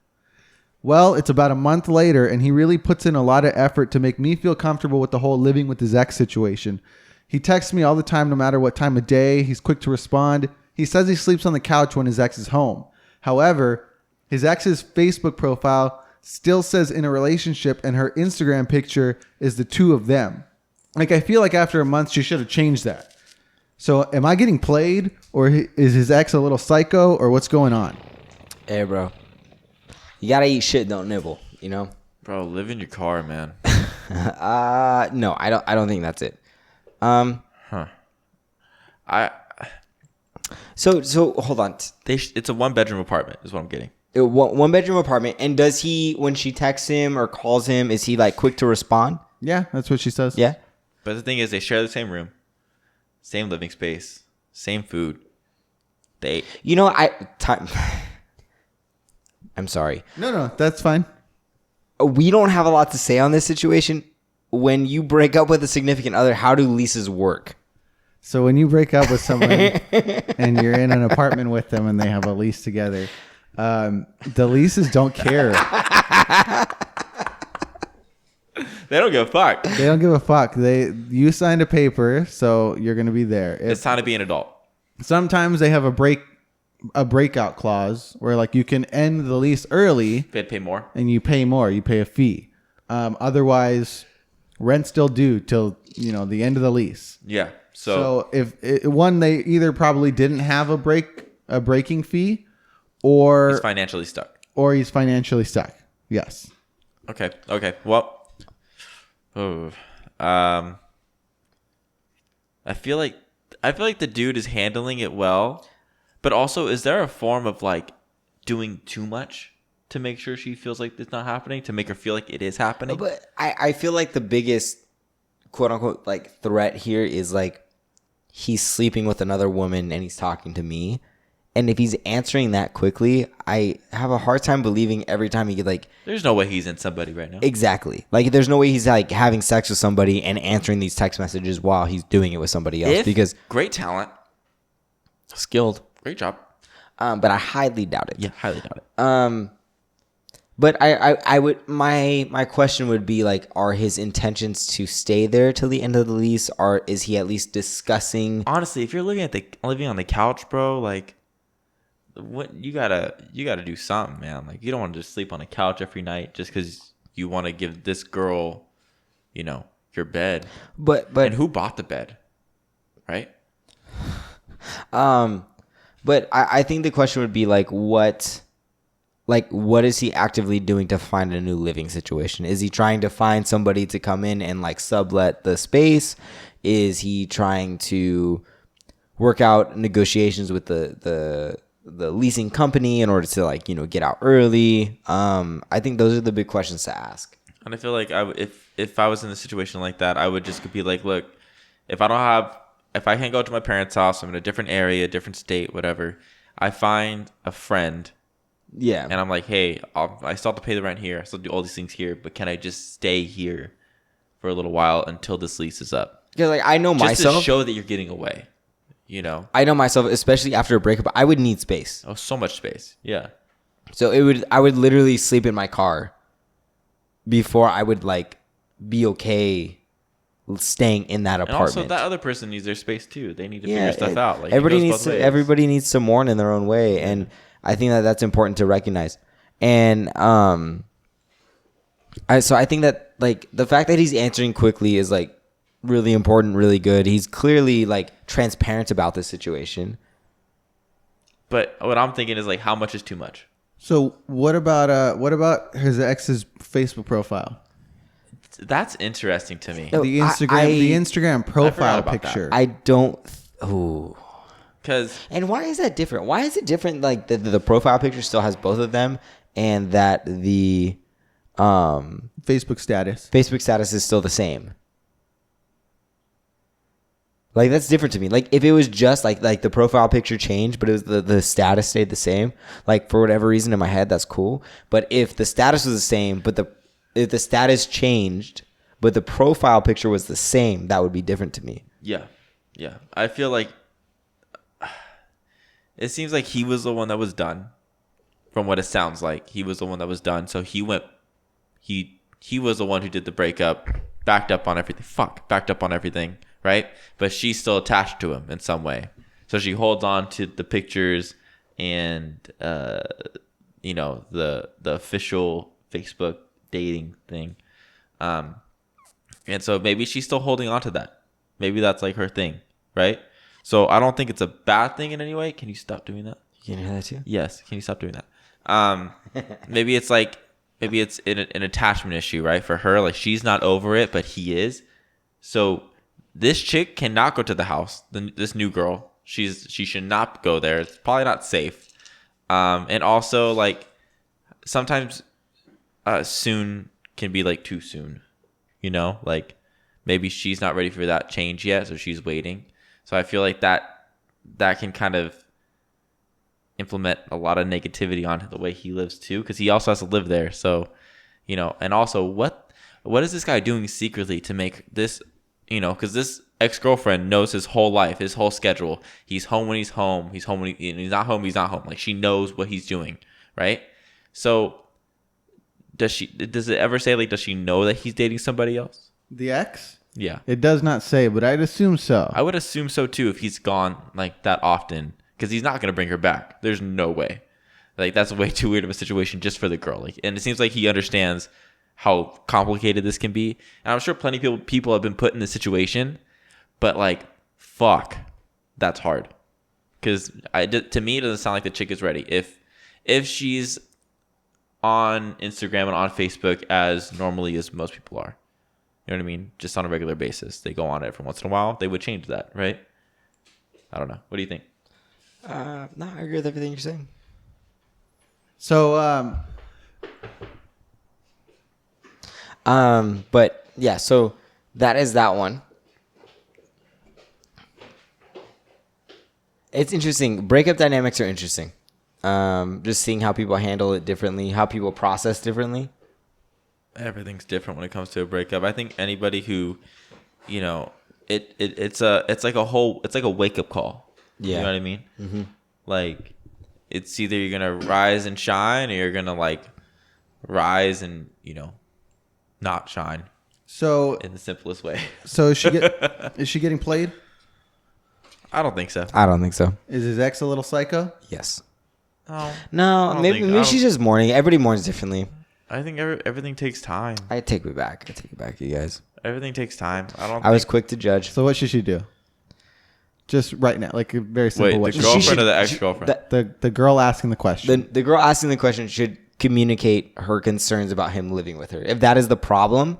Well, it's about a month later, and he really puts in a lot of effort to make me feel comfortable with the whole living with his ex situation. He texts me all the time, no matter what time of day. He's quick to respond. He says he sleeps on the couch when his ex is home. However... his ex's Facebook profile still says in a relationship, and her Instagram picture is the two of them. Like, I feel like after a month, she should have changed that. So am I getting played, or is his ex a little psycho, or what's going on? Hey, bro. You got to eat shit, don't nibble, Bro, live in your car, man. No, I don't think that's it. So hold on. It's a 1-bedroom apartment is what I'm getting. One bedroom apartment. And does he, when she texts him or calls him, is he like quick to respond? Yeah, that's what she says. Yeah. But the thing is, they share the same room, same living space, same food. I'm sorry. No, that's fine. We don't have a lot to say on this situation. When you break up with a significant other, how do leases work? So when you break up with someone and you're in an apartment with them and they have a lease together, The leases don't care. They don't give a fuck. They don't give a fuck. You signed a paper, so you're gonna be there. It's time to be an adult. Sometimes they have a breakout clause where like you can end the lease early. They had to pay more. And you pay more. You pay a fee. Otherwise, rent's still due till the end of the lease. Yeah. So if they either probably didn't have a breaking fee, or he's financially stuck. Yes. Okay. Well, I feel like the dude is handling it well, but also, is there a form of like doing too much to make sure she feels like it's not happening, to make her feel like it is happening? But I feel like the biggest quote unquote like threat here is like he's sleeping with another woman and he's talking to me. And if he's answering that quickly, I have a hard time believing every time he like. There's no way he's in somebody right now. Exactly. Like there's no way he's like having sex with somebody and answering these text messages while he's doing it with somebody else. Because great talent, skilled, great job. But I highly doubt it. Yeah, highly doubt it. But I would my question would be like, are his intentions to stay there till the end of the lease, or is he at least discussing? Honestly, if you're living on the couch, bro, like. What you gotta do something, man. Like, you don't want to just sleep on a couch every night just because you want to give this girl, your bed. But and who bought the bed, right? But I think the question would be like, what is he actively doing to find a new living situation? Is he trying to find somebody to come in and like sublet the space? Is he trying to work out negotiations with the leasing company in order to like get out early? I think those are the big questions to ask. And I feel like if I was in a situation like that, I would just be like, look, if I can't go to my parents' house, I'm in a different area, different state, whatever. I find a friend, and I'm like, hey, I still have to pay the rent here, I still do all these things here, but can I just stay here for a little while until this lease is up? Because like I know myself, just to show that you're getting away. I know myself, especially after a breakup, I would need space. Oh, so much space. Yeah. So I would literally sleep in my car before I would like be okay staying in that apartment. And also, that other person needs their space too. They need to figure stuff out. Like, everybody needs to mourn in their own way, and I think that's important to recognize. And I think that like the fact that he's answering quickly is like really important, really good. He's clearly like transparent about this situation. But what I'm thinking is like, how much is too much? So what about his ex's Facebook profile? That's interesting to me. No, the Instagram profile picture. I don't. Ooh. And why is that different? Why is it different? Like the profile picture still has both of them, and that the Facebook status is still the same. Like, that's different to me. Like, if it was just like the profile picture changed, but it was the status stayed the same, like for whatever reason in my head, that's cool. But if the status was the same, but if the status changed, but the profile picture was the same, that would be different to me. Yeah. I feel like it seems like he was the one that was done. From what it sounds like, he was the one that was done. So he went. He was the one who did the breakup, backed up on everything. Right? But she's still attached to him in some way. So she holds on to the pictures and, the official Facebook dating thing. And so maybe she's still holding on to that. Maybe that's like her thing. Right? So I don't think it's a bad thing in any way. Can you stop doing that? You can hear that too? Yes. Can you stop doing that? Maybe it's an attachment issue, right? For her, like she's not over it, but he is. So this chick cannot go to the house. This new girl, she should not go there. It's probably not safe. And also, like, sometimes soon can be like too soon. Like maybe she's not ready for that change yet, so she's waiting. So I feel like that can kind of implement a lot of negativity on the way he lives too, because he also has to live there. So, and also what is this guy doing secretly to make this? Because this ex-girlfriend knows his whole life, his whole schedule. He's home when he's home. He's home when he's not home. He's not home. Like, she knows what he's doing, right? So does it ever say, like, does she know that he's dating somebody else? The ex? Yeah. It does not say, but I'd assume so. I would assume so too if he's gone like that often, because he's not going to bring her back. There's no way. Like, that's way too weird of a situation just for the girl. Like, and it seems like he understands how complicated this can be. And I'm sure plenty of people have been put in this situation, but like, fuck, that's hard. Because to me, it doesn't sound like the chick is ready. If she's on Instagram and on Facebook as normally as most people are, you know what I mean? Just on a regular basis, they go on it every once in a while. They would change that, right? I don't know. What do you think? No, I agree with everything you're saying. So, but yeah, so that is that one. It's interesting. Breakup dynamics are interesting. Just seeing how people handle it differently, how people process differently. Everything's different when it comes to a breakup. I think anybody who, you know, it's like a wake up call. Yeah. You know what I mean? Mm-hmm. Like, it's either you're gonna rise and shine, or you're gonna like rise and, you know, not shine. So in the simplest way. So is she getting played? I don't think so. I don't think so. Is his ex a little psycho? Yes. Oh, No, maybe she's just mourning. Everybody mourns differently. I think everything takes time. I take it back, you guys. Everything takes time. I was quick to judge. So what should she do? Just right now, like a very simple way. The girlfriend or the ex-girlfriend? The girl asking the question. The girl asking the question should communicate her concerns about him living with her. If that is the problem,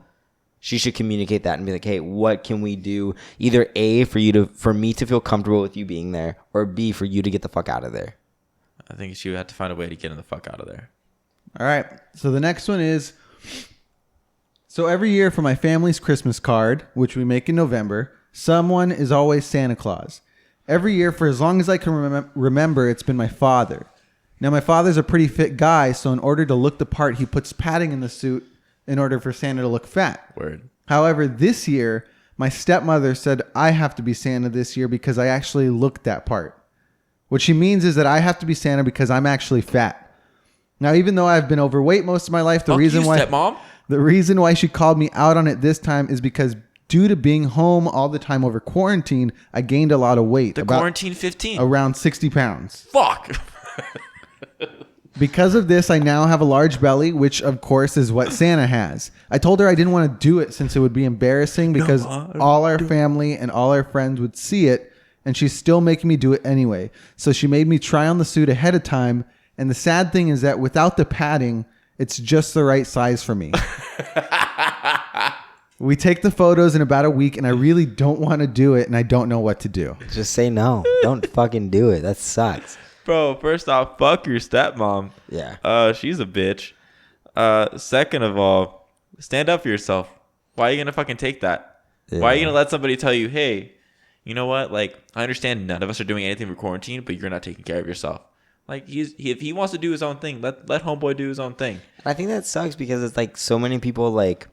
she should communicate that and be like, "Hey, what can we do? Either A, for me to feel comfortable with you being there, or B, for you to get the fuck out of there." I think she would have to find a way to get him the fuck out of there. All right. So the next one is, so every year for my family's Christmas card, which we make in November, someone is always Santa Claus. Every year for as long as I can remember, it's been my father. Now, my father's a pretty fit guy, so in order to look the part, he puts padding in the suit in order for Santa to look fat. Word. However, this year, my stepmother said I have to be Santa this year because I actually looked that part. What she means is that I have to be Santa because I'm actually fat. Now, even though I've been overweight most of my life, the reason why she called me out on it this time is because due to being home all the time over quarantine, I gained a lot of weight. Quarantine 15. Around 60 pounds. Fuck. Because of this, I now have a large belly, which of course is what Santa has. I told her I didn't want to do it since it would be embarrassing because all our family and all our friends would see it, and she's still making me do it anyway. So she made me try on the suit ahead of time, and the sad thing is that without the padding, it's just the right size for me. We take the photos in about a week, and I really don't want to do it, and I don't know what to do. Just say no. Don't fucking do it. That sucks. Bro, first off, fuck your stepmom. Yeah. She's a bitch. Second of all, stand up for yourself. Why are you going to fucking take that? Yeah. Why are you going to let somebody tell you, hey, you know what? Like, I understand none of us are doing anything for quarantine, but you're not taking care of yourself. Like, if he wants to do his own thing, let homeboy do his own thing. I think that sucks because it's like so many people like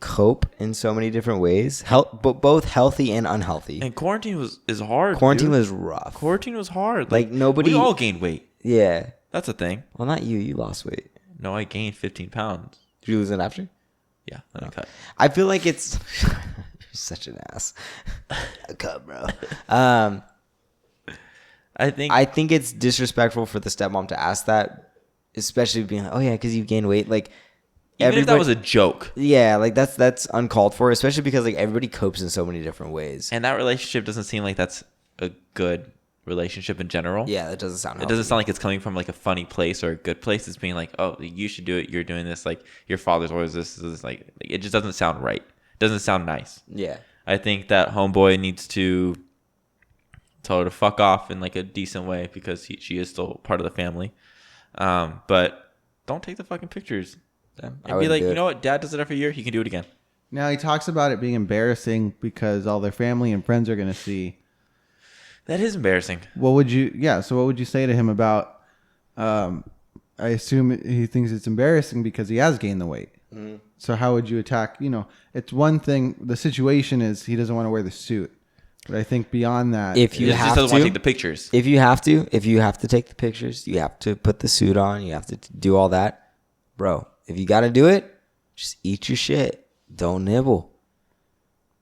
cope in so many different ways, but both healthy and unhealthy. And quarantine is hard. Quarantine was rough. Quarantine was hard. Like nobody. We all gained weight. Yeah, that's a thing. Well, not you. You lost weight. No, I gained 15 pounds. Did you lose it after? Yeah, then I cut. I feel like it's you're such an ass. I cut, bro. I think it's disrespectful for the stepmom to ask that, especially being like, "Oh yeah, because you gained weight." Like. Even if that was a joke. Yeah, like that's uncalled for, especially because like everybody copes in so many different ways. And that relationship doesn't seem like that's a good relationship in general. Yeah, that doesn't sound healthy. It doesn't sound like it's coming from like a funny place or a good place. It's being like, oh, you should do it. You're doing this. Like your father's always this. Like it just doesn't sound right. It doesn't sound nice. Yeah. I think that homeboy needs to tell her to fuck off in like a decent way because she is still part of the family. But don't take the fucking pictures. And be like, you know what? Dad does it every year. He can do it again. Now he talks about it being embarrassing because all their family and friends are going to see. That is embarrassing. What would you? Yeah. So what would you say to him about? I assume he thinks it's embarrassing because he has gained the weight. Mm-hmm. So how would you attack? You know, it's one thing. The situation is he doesn't want to wear the suit. But I think beyond that, If you He just have doesn't want to to, take the pictures. if you have to take the pictures, you have to put the suit on. You have to do all that, bro. If you got to do it, just eat your shit. Don't nibble.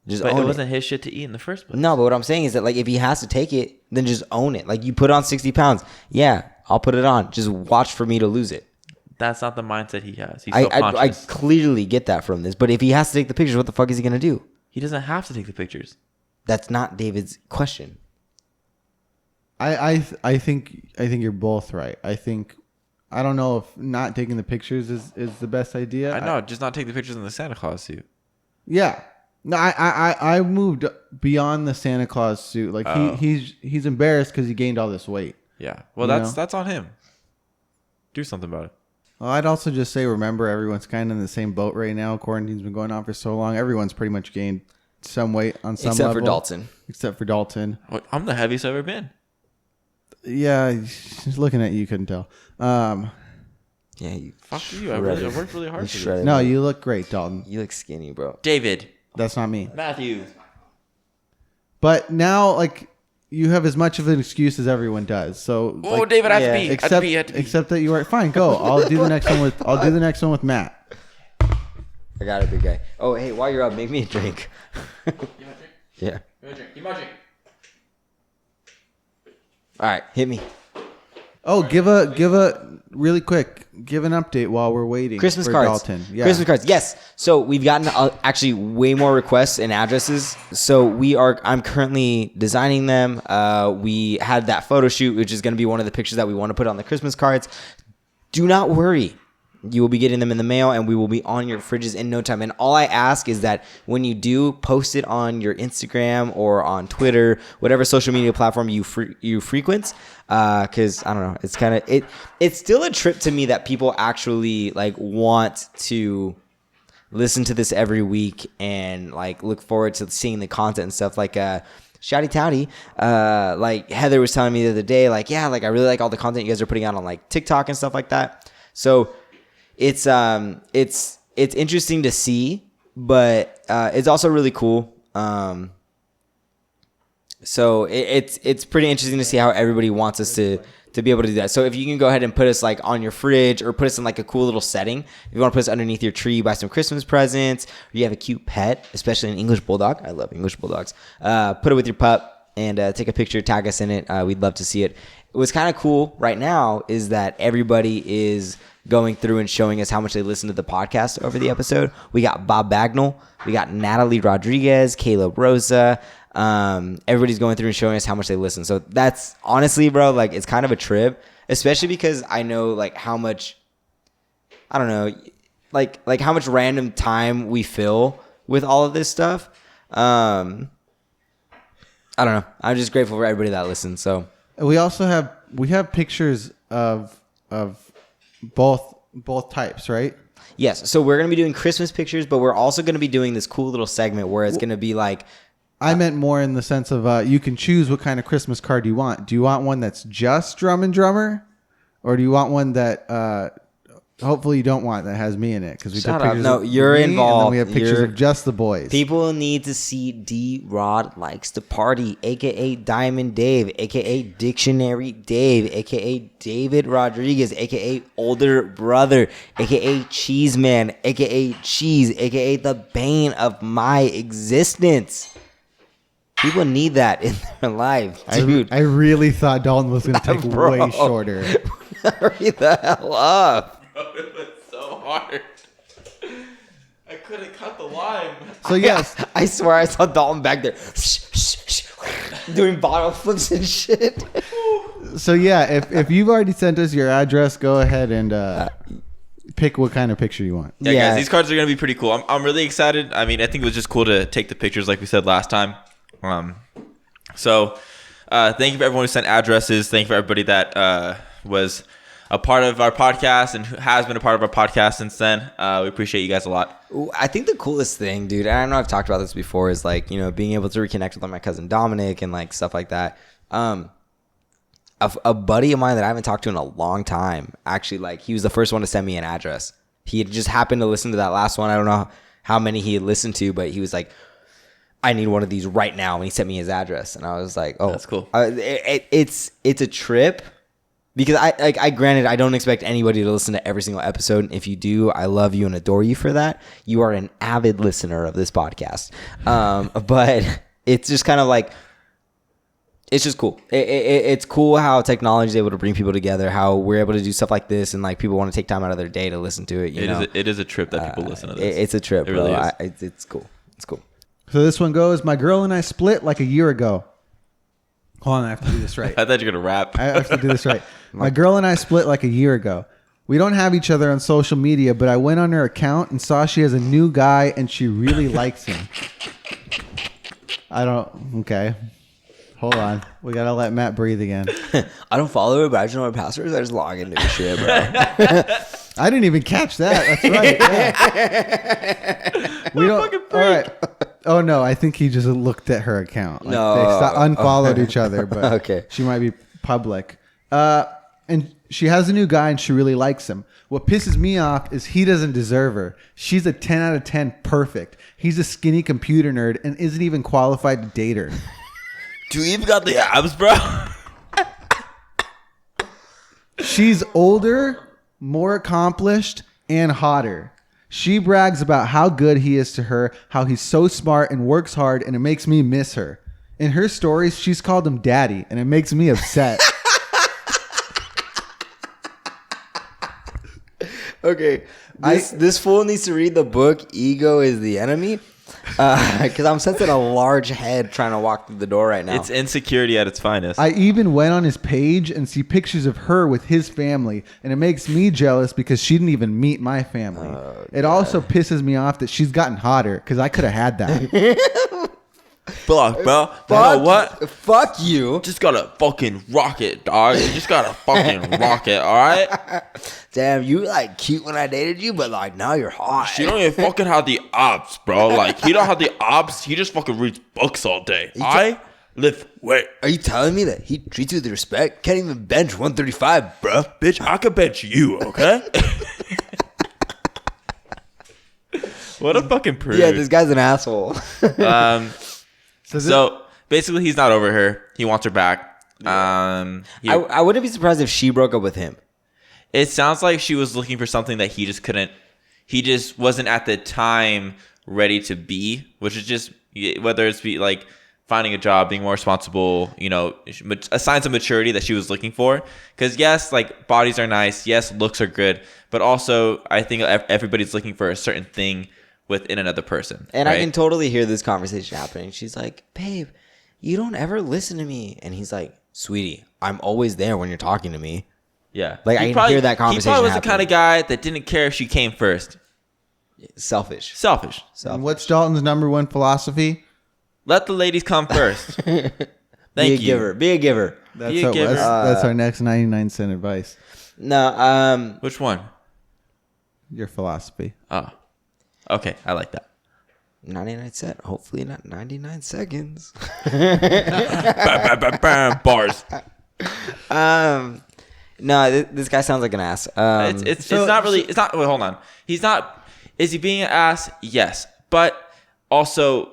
Just But own it wasn't his shit to eat in the first place. No, but what I'm saying is that like if he has to take it, then just own it. Like you put on 60 pounds. Yeah, I'll put it on. Just watch for me to lose it. That's not the mindset he has. He's I self-conscious. clearly get that from this. But if he has to take the pictures, what the fuck is he gonna do? He doesn't have to take the pictures. That's not David's question. I think you're both right. I don't know if not taking the pictures is the best idea. I know, just not take the pictures in the Santa Claus suit. Yeah. No, I moved beyond the Santa Claus suit. Like he's embarrassed because he gained all this weight. Yeah. Well, You that's on him. Do something about it. Well, I'd also just say, remember, everyone's kind of in the same boat right now. Quarantine's been going on for so long. Everyone's pretty much gained some weight on some level. Except for Dalton. Well, I'm the heaviest I've ever been. Yeah, just looking at you, couldn't tell. Yeah, you Fuck you. I worked really hard for this. shredded. No, you look great, Dalton. You look skinny, bro. David. That's not me. Matthew. But now, like, you have as much of an excuse as everyone does. So, Oh, like, David, I have yeah. to be. except that you are fine. Go. I'll do the next one with Matt. I got a big guy. Oh, hey, while you're up, make me a drink. You want a drink? Yeah. You want a drink? Give me a drink. All right, hit me. Oh, give an update while we're waiting. Christmas for cards. Dalton. Yeah. Christmas cards. Yes. So we've gotten actually way more requests and addresses. So I'm currently designing them. We had that photo shoot, which is going to be one of the pictures that we want to put on the Christmas cards. Do not worry. You will be getting them in the mail, and we will be on your fridges in no time. And all I ask is that when you do, post it on your Instagram or on Twitter, whatever social media platform you frequent. Because I don't know, it's kind of it's still a trip to me that people actually like want to listen to this every week and like look forward to seeing the content and stuff. Like Shouty Touty, like Heather was telling me the other day, like, yeah, like I really like all the content you guys are putting out on like TikTok and stuff like that. So it's interesting to see, but it's also really cool. So it's pretty interesting to see how everybody wants us to be able to do that. So if you can go ahead and put us like on your fridge or put us in like a cool little setting, if you want to put us underneath your tree, buy some Christmas presents, or you have a cute pet, especially an English Bulldog. I love English Bulldogs. Put it with your pup and take a picture, tag us in it. We'd love to see it. What's kind of cool right now is that everybody is going through and showing us how much they listen to the podcast over the episode. We got Bob Bagnall, we got Natalie Rodriguez, Caleb Rosa. Everybody's going through and showing us how much they listen. So that's honestly, bro, like it's kind of a trip, especially because I know like how much, I don't know, like how much random time we fill with all of this stuff. I don't know. I'm just grateful for everybody that listens. So We also have pictures of both types, right? yes. So we're going to be doing Christmas pictures, but we're also going to be doing this cool little segment where it's going to be like, I meant more in the sense of you can choose what kind of Christmas card you want. Do you want one that's just Drum and Drummer, or do you want one that hopefully you don't want that has me in it? Because we took Shut up. pictures. No, of you're me, and then involved. we have pictures You're- of just the boys. people need to see D-Rod Likes to Party, a.k.a. Diamond Dave, a.k.a. Dictionary Dave, a.k.a. David Rodriguez, a.k.a. Older Brother, a.k.a. Cheese Man, a.k.a. Cheese, a.k.a. the bane of my existence. People need that in their lives, dude. I really thought Dalton was going to take Bro. way shorter. Hurry the hell up. Bro, it was so hard. I couldn't cut the line. So yes, I swear I saw Dalton back there doing bottle flips and shit. so yeah, if you've already sent us your address, go ahead and pick what kind of picture you want. Yeah, Yeah. guys, these cards are gonna be pretty cool. I'm really excited. I mean, I think it was just cool to take the pictures, like we said last time. So thank you for everyone who sent addresses. Thank you for everybody that was a part of our podcast and who has been a part of our podcast since then. We appreciate you guys a lot. Ooh, I think the coolest thing, dude, and I know I've talked about this before, is like, you know, being able to reconnect with like my cousin Dominic and like stuff like that. A buddy of mine that I haven't talked to in a long time, actually, like he was the first one to send me an address. He had just happened to listen to that last one. I don't know how many he had listened to, but he was like, I need one of these right now. And he sent me his address. And I was like, oh, that's cool. It's a trip. Because I granted, I don't expect anybody to listen to every single episode. And if you do, I love you and adore you for that. You are an avid listener of this podcast. But it's just kind of like, it's just cool. It's cool how technology is able to bring people together, how we're able to do stuff like this, and like people want to take time out of their day to listen to it. It is a trip that people listen to this. It's a trip, it really bro. is. It's cool. It's cool. So this one goes, my girl and I split like a year ago. Hold on, I have to do this right. I thought you were going to rap. I have to do this right. My girl and I split like a year ago. We don't have each other on social media, but I went on her account and saw she has a new guy and she really likes him. Okay. Hold on. We got to let Matt breathe again. I don't follow her, but I just know her passwords. I just log into her shit, bro. I didn't even catch that. That's right. Yeah. We don't. All right. Oh no, I think he just looked at her account. Like, no, they unfollowed each other, but okay. She might be public. And she has a new guy, and she really likes him. What pisses me off is he doesn't deserve her. She's a 10 out of 10 perfect. He's a skinny computer nerd and isn't even qualified to date her. Do you even got the abs, bro? She's older, more accomplished, and hotter. She brags about how good he is to her, how he's so smart and works hard, and it makes me miss her. In her stories, she's called him daddy, and it makes me upset. Okay, this fool needs to read the book Ego is the Enemy, because I'm sensing a large head trying to walk through the door right now. It's insecurity at its finest. I even went on his page and see pictures of her with his family, and it makes me jealous because she didn't even meet my family. It also pisses me off that she's gotten hotter because I could have had that. Fuck, bro. You know what? Fuck you. Just gotta fucking rock it, dog. You just gotta fucking rock it, all right? Damn, you like cute when I dated you, but like now you're hot. She don't even fucking have the ops, bro. Like, he don't have the ops. He just fucking reads books all day. I lift weight. Are you telling me that he treats you with respect? Can't even bench 135, bro. Bitch, I could bench you, okay? What a fucking prude. Yeah, this guy's an asshole. So basically, he's not over her. He wants her back. I wouldn't be surprised if she broke up with him. It sounds like she was looking for something that he just couldn't. He just wasn't at the time ready to be, which is just whether it's be like finding a job, being more responsible, signs of maturity that she was looking for. Because yes, like bodies are nice. Yes, looks are good. But also, I think everybody's looking for a certain thing within another person. And right? I can totally hear this conversation happening. She's like, babe, you don't ever listen to me. And he's like, sweetie, I'm always there when you're talking to me. Yeah. Like, I can hear that conversation He probably was happening. the kind of guy that didn't care if she came first. Selfish. And what's Dalton's number one philosophy? Let the ladies come first. Thank you. Be a giver. That's our next 99-cent advice. No, Which one? Your philosophy. Oh. Okay, I like that. 99 cents. Hopefully not 99 seconds. Bars. No, this guy sounds like an ass. It's not really. It's not. Wait, hold on. He's not. Is he being an ass? Yes, but also,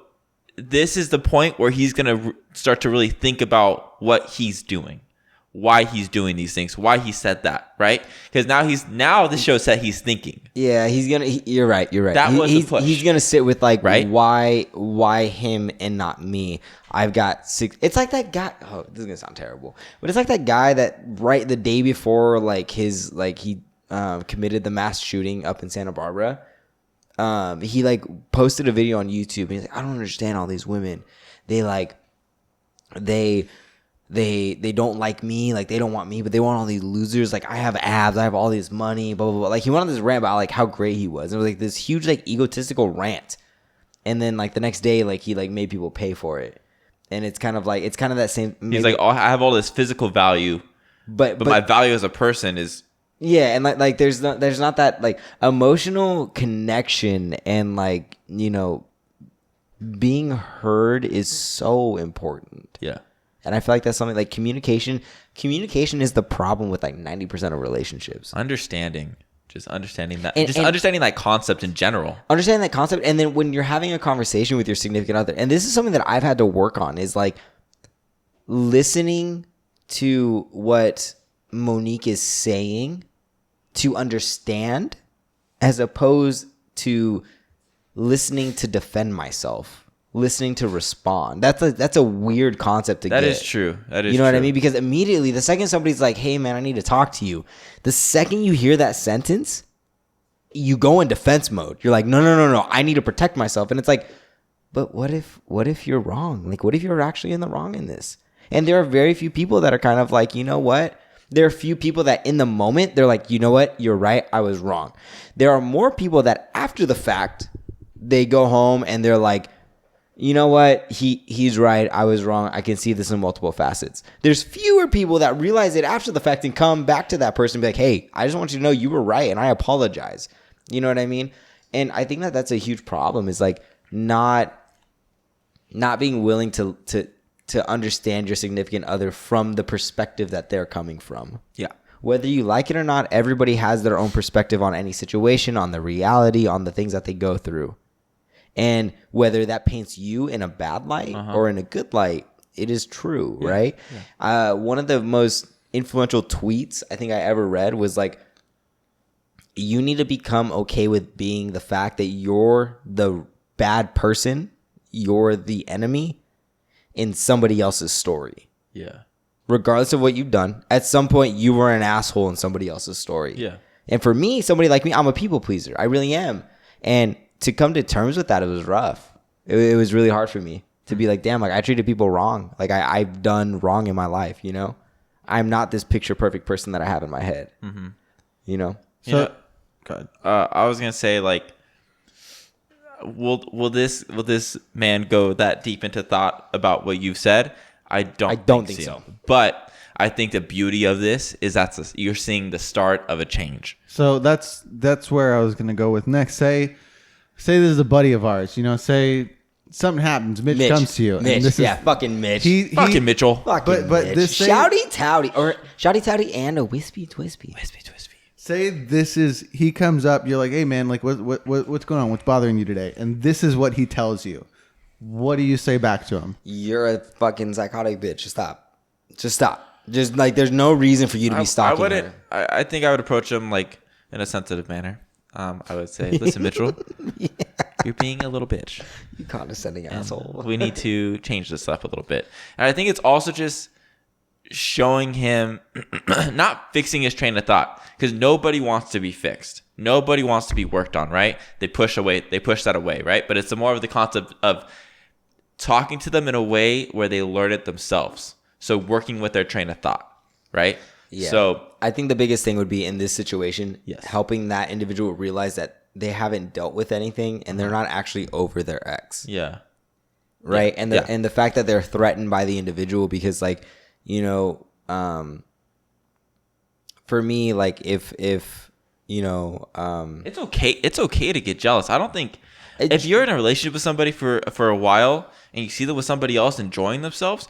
this is the point where he's gonna start to really think about what he's doing, why he's doing these things, why he said that, right? Because now this show said he's thinking. Yeah, you're right. That was the push. He's gonna sit with like, right? Why him and not me? I've got 6. It's like that guy. Oh, this is gonna sound terrible, but it's like that guy that right the day before he committed the mass shooting up in Santa Barbara. He like posted a video on YouTube. And he's like, I don't understand all these women. They don't like me, like they don't want me, but they want all these losers. Like I have abs, I have all this money, blah blah blah. Like he went on this rant about like how great he was. It was like this huge like egotistical rant, and then like the next day like he like made people pay for it, and it's kind of that same. He's like, oh, I have all this physical value, but my value as a person is. Yeah, and like there's not that like emotional connection and like being heard is so important. Yeah. And I feel like that's something like communication. Communication is the problem with like 90% of relationships. Understanding. Just understanding that. And Understanding that concept in general. Understanding that concept. And then when you're having a conversation with your significant other, and this is something that I've had to work on, is like listening to what Monique is saying to understand, as opposed to listening to defend myself, listening to respond. That's a weird concept to get. That is true. That is, you know true. what I mean? Because immediately, the second somebody's like, "Hey, man, I need to talk to you," the second you hear that sentence, you go in defense mode. You're like, no, I need to protect myself. And it's like, but what if you're wrong? Like, what if you're actually in the wrong in this? And there are very few people that are kind of like, you know what? There are few people that in the moment, they're like, you know what? You're right. I was wrong. There are more people that after the fact, they go home and they're like, you know what? He's right. I was wrong. I can see this in multiple facets. There's fewer people that realize it after the fact and come back to that person and be like, hey, I just want you to know you were right and I apologize. You know what I mean? And I think that that's a huge problem, is like not being willing to understand your significant other from the perspective that they're coming from. Yeah. Whether you like it or not, everybody has their own perspective on any situation, on the reality, on the things that they go through. And whether that paints you in a bad light or in a good light, it is true, right? Yeah. One of the most influential tweets I think I ever read was like, you need to become okay with being the fact that you're the bad person, you're the enemy in somebody else's story. Yeah. Regardless of what you've done, at some point you were an asshole in somebody else's story. Yeah. And for me, somebody like me, I'm a people pleaser. I really am. And to come to terms with that, it was rough. It was really hard for me to be like, damn, like I treated people wrong. Like I've done wrong in my life, you know? I'm not this picture perfect person that I have in my head. Mm-hmm. You know? So, God. I was gonna say, like, will this man go that deep into thought about what you've said? I don't think so. But I think the beauty of this is you're seeing the start of a change. So that's where I was gonna go with next. Say this is a buddy of ours. You know, say something happens. Mitch comes to you. Mitch, and this is, fucking Mitch. Fucking Mitchell. Fucking but Mitch. this Shouty touty and a wispy twispy. Say this is, he comes up, you're like, hey man, like what's going on? What's bothering you today? And this is what he tells you. What do you say back to him? You're a fucking psychotic bitch. Just stop. Just like, there's no reason for you to be stalking her. I think I would approach him like in a sensitive manner. I would say, listen, Mitchell, you're being a little bitch. You condescending asshole. We need to change this up a little bit. And I think it's also just showing him, not fixing his train of thought, because nobody wants to be fixed. Nobody wants to be worked on, right? They push that away, right? But it's more of the concept of talking to them in a way where they learn it themselves. So working with their train of thought, right? Yeah. So I think the biggest thing would be in this situation, yes, helping that individual realize that they haven't dealt with anything and they're not actually over their ex. Yeah. Right. Yeah. And the fact that they're threatened by the individual, because like, you know, for me, like if you know, it's okay to get jealous. I don't think if you're in a relationship with somebody for a while and you see them with somebody else enjoying themselves,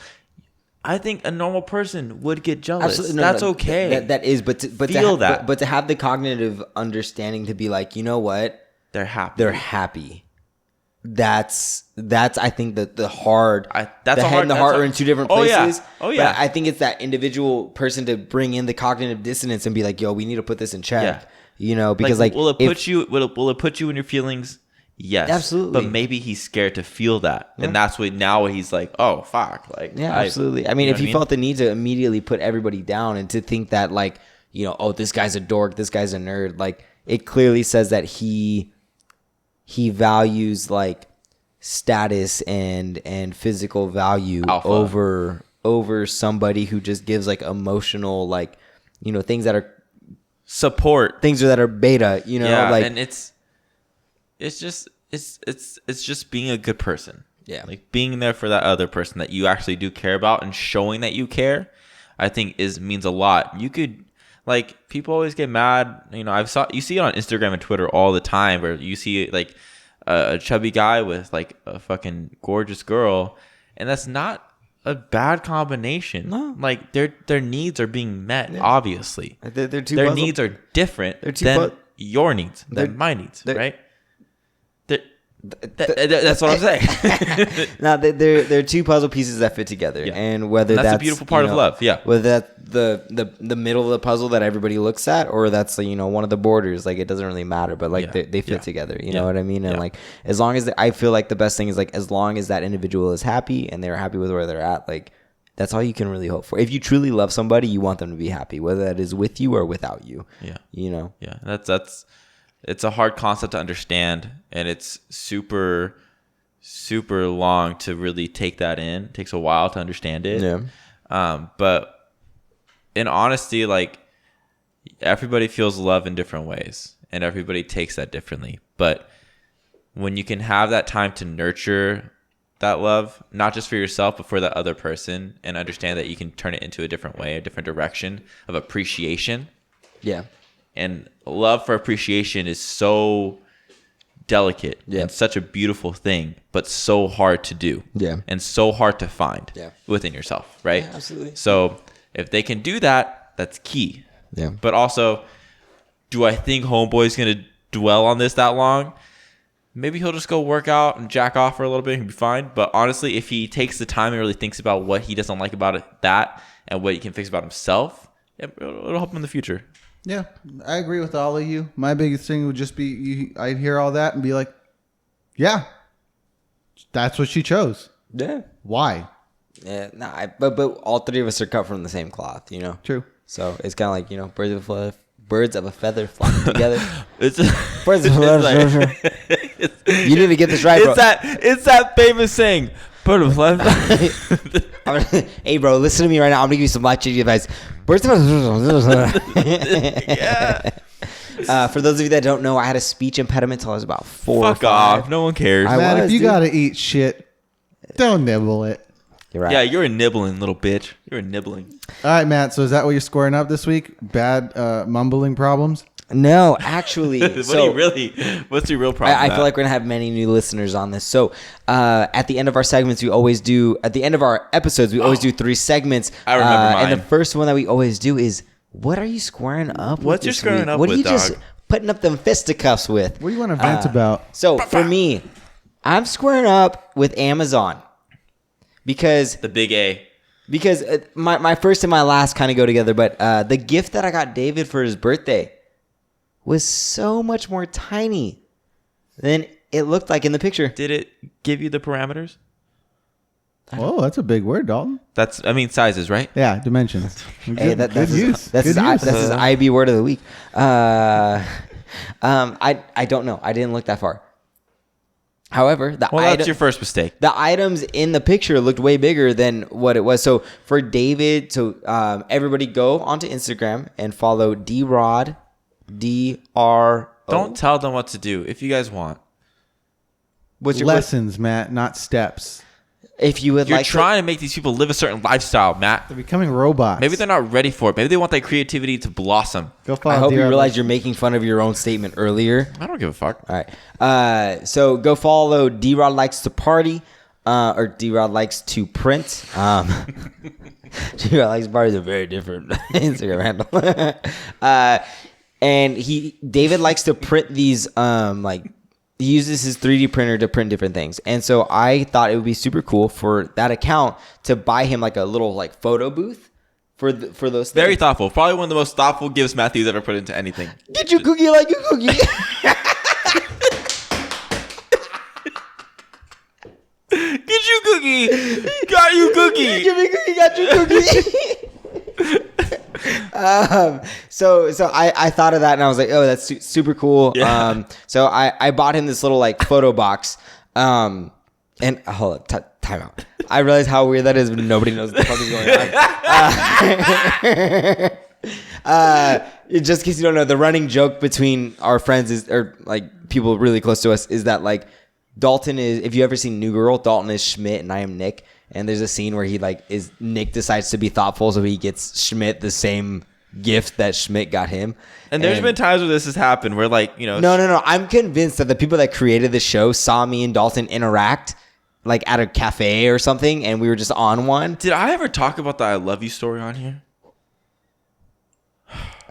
I think a normal person would get jealous. Absolutely. That's okay. That is, but to have the cognitive understanding to be like, you know what? They're happy. They're happy. That's I think that the head and the heart are in two different places. Oh yeah. But I think it's that individual person to bring in the cognitive dissonance and be like, yo, we need to put this in check. Yeah. You know, because like will it put you in your feelings? Yes, absolutely. But maybe he's scared to feel that, and that's what now he's like, oh fuck, like absolutely. I mean, if he felt the need to immediately put everybody down and to think that like, you know, oh, this guy's a dork, this guy's a nerd, like it clearly says that he values like status and physical value Alpha. over somebody who just gives like emotional, like, you know, things that are support, things that are beta, you know, like, and it's just being a good person. Yeah. Like being there for that other person that you actually do care about and showing that you care, I think means a lot. You could, like, people always get mad. You know, you see it on Instagram and Twitter all the time where you see like a chubby guy with like a fucking gorgeous girl, and that's not a bad combination. No. Like their needs are being met, obviously. They're two their needs are different. your needs than my needs, right? That's what I'm saying. Now they're two puzzle pieces that fit together, and whether that's the beautiful part of love. Yeah, whether that's the middle of the puzzle that everybody looks at, or that's one of the borders. Like, it doesn't really matter, but like they fit together. You know what I mean? And like, as long as I feel like the best thing is like, as long as that individual is happy and they're happy with where they're at, like, that's all you can really hope for. If you truly love somebody, you want them to be happy, whether that is with you or without you. Yeah, Yeah, that's. It's a hard concept to understand, and it's super, super long to really take that in. It takes a while to understand it. Yeah. But in honesty, like, everybody feels love in different ways, and everybody takes that differently. But when you can have that time to nurture that love, not just for yourself, but for that other person, and understand that you can turn it into a different way, a different direction of appreciation. Yeah. And love for appreciation is so delicate and such a beautiful thing, but so hard to do. Yeah. And so hard to find within yourself, right? Yeah, absolutely. So if they can do that, that's key. Yeah. But also, do I think Homeboy's going to dwell on this that long? Maybe he'll just go work out and jack off for a little bit and he'll be fine. But honestly, if he takes the time and really thinks about what he doesn't like about it, that, and what he can fix about himself, it'll help him in the future. Yeah, I agree with all of you. My biggest thing would just be, I'd hear all that and be like, yeah, that's what she chose. Yeah. Why? Yeah, but all three of us are cut from the same cloth, True. So it's kind of like, birds of a feather flock together. It's Birds of a feather. You need to get this right, bro. It's that famous saying. Hey, bro, listen to me right now. I'm gonna give you some life changing advice. Birds of Yeah. For those of you that don't know, I had a speech impediment till I was about 4 or 5. Fuck off. No one cares. Man, if you dude. gotta eat shit, don't nibble it. You're right. Yeah, you're a nibbling little bitch. You're a nibbling. All right, Matt. So is that what you're squaring up this week? Bad mumbling problems? No, actually. What's your real problem? I feel like we're gonna have many new listeners on this. So at the end of our segments, we always do. At the end of our episodes, we always do 3 segments. I remember mine. And the first one that we always do is, what are you squaring up? What's with your this squaring week? up What with, are you dog? just putting up them fisticuffs with? What do you want to vent about? So for me, I'm squaring up with Amazon because the big A. Because my first and my last kind of go together. But the gift that I got David for his birthday was so much more tiny than it looked like in the picture. Did it give you the parameters? Oh, that's a big word, Dalton. Sizes, right? Yeah, dimensions. Hey, that's good use. Good use. his IB word of the week. I don't know. I didn't look that far. However, that's your first mistake. The items in the picture looked way bigger than what it was. So for David, everybody go onto Instagram and follow DROD. DRO. Don't tell them what to do if you guys want. What's your lessons, Matt, not steps. If you would You're like trying to make these people live a certain lifestyle, Matt. They're becoming robots. Maybe they're not ready for it. Maybe they want that creativity to blossom. Go follow I hope you DRO. realize you're making fun of your own statement earlier. I don't give a fuck. All right. So go follow D-Rod Likes to Party, or D-Rod Likes to Print. D-Rod Likes to Party is a very different Instagram handle. And David likes to print these, he uses his 3D printer to print different things. And so I thought it would be super cool for that account to buy him like a little like photo booth for those things. Very thoughtful. Probably one of the most thoughtful gifts Matthew's ever put into anything. Get you cookie like you cookie. Get you cookie. Got you cookie. Give me cookie, got you cookie. So I thought of that and I was like, oh, that's super cool. Yeah. So I bought him this little like photo box. And hold up, time out. I realize how weird that is, but nobody knows what the fuck is going on. Just in case you don't know, the running joke between our friends is, or like people really close to us, is that like Dalton is, if you ever seen New Girl, Dalton is Schmidt and I am Nick. And there's a scene where Nick decides to be thoughtful, so he gets Schmidt the same gift that Schmidt got him. And there's been times where this has happened where No. I'm convinced that the people that created the show saw me and Dalton interact like at a cafe or something, and we were just on one. Did I ever talk about the I love you story on here?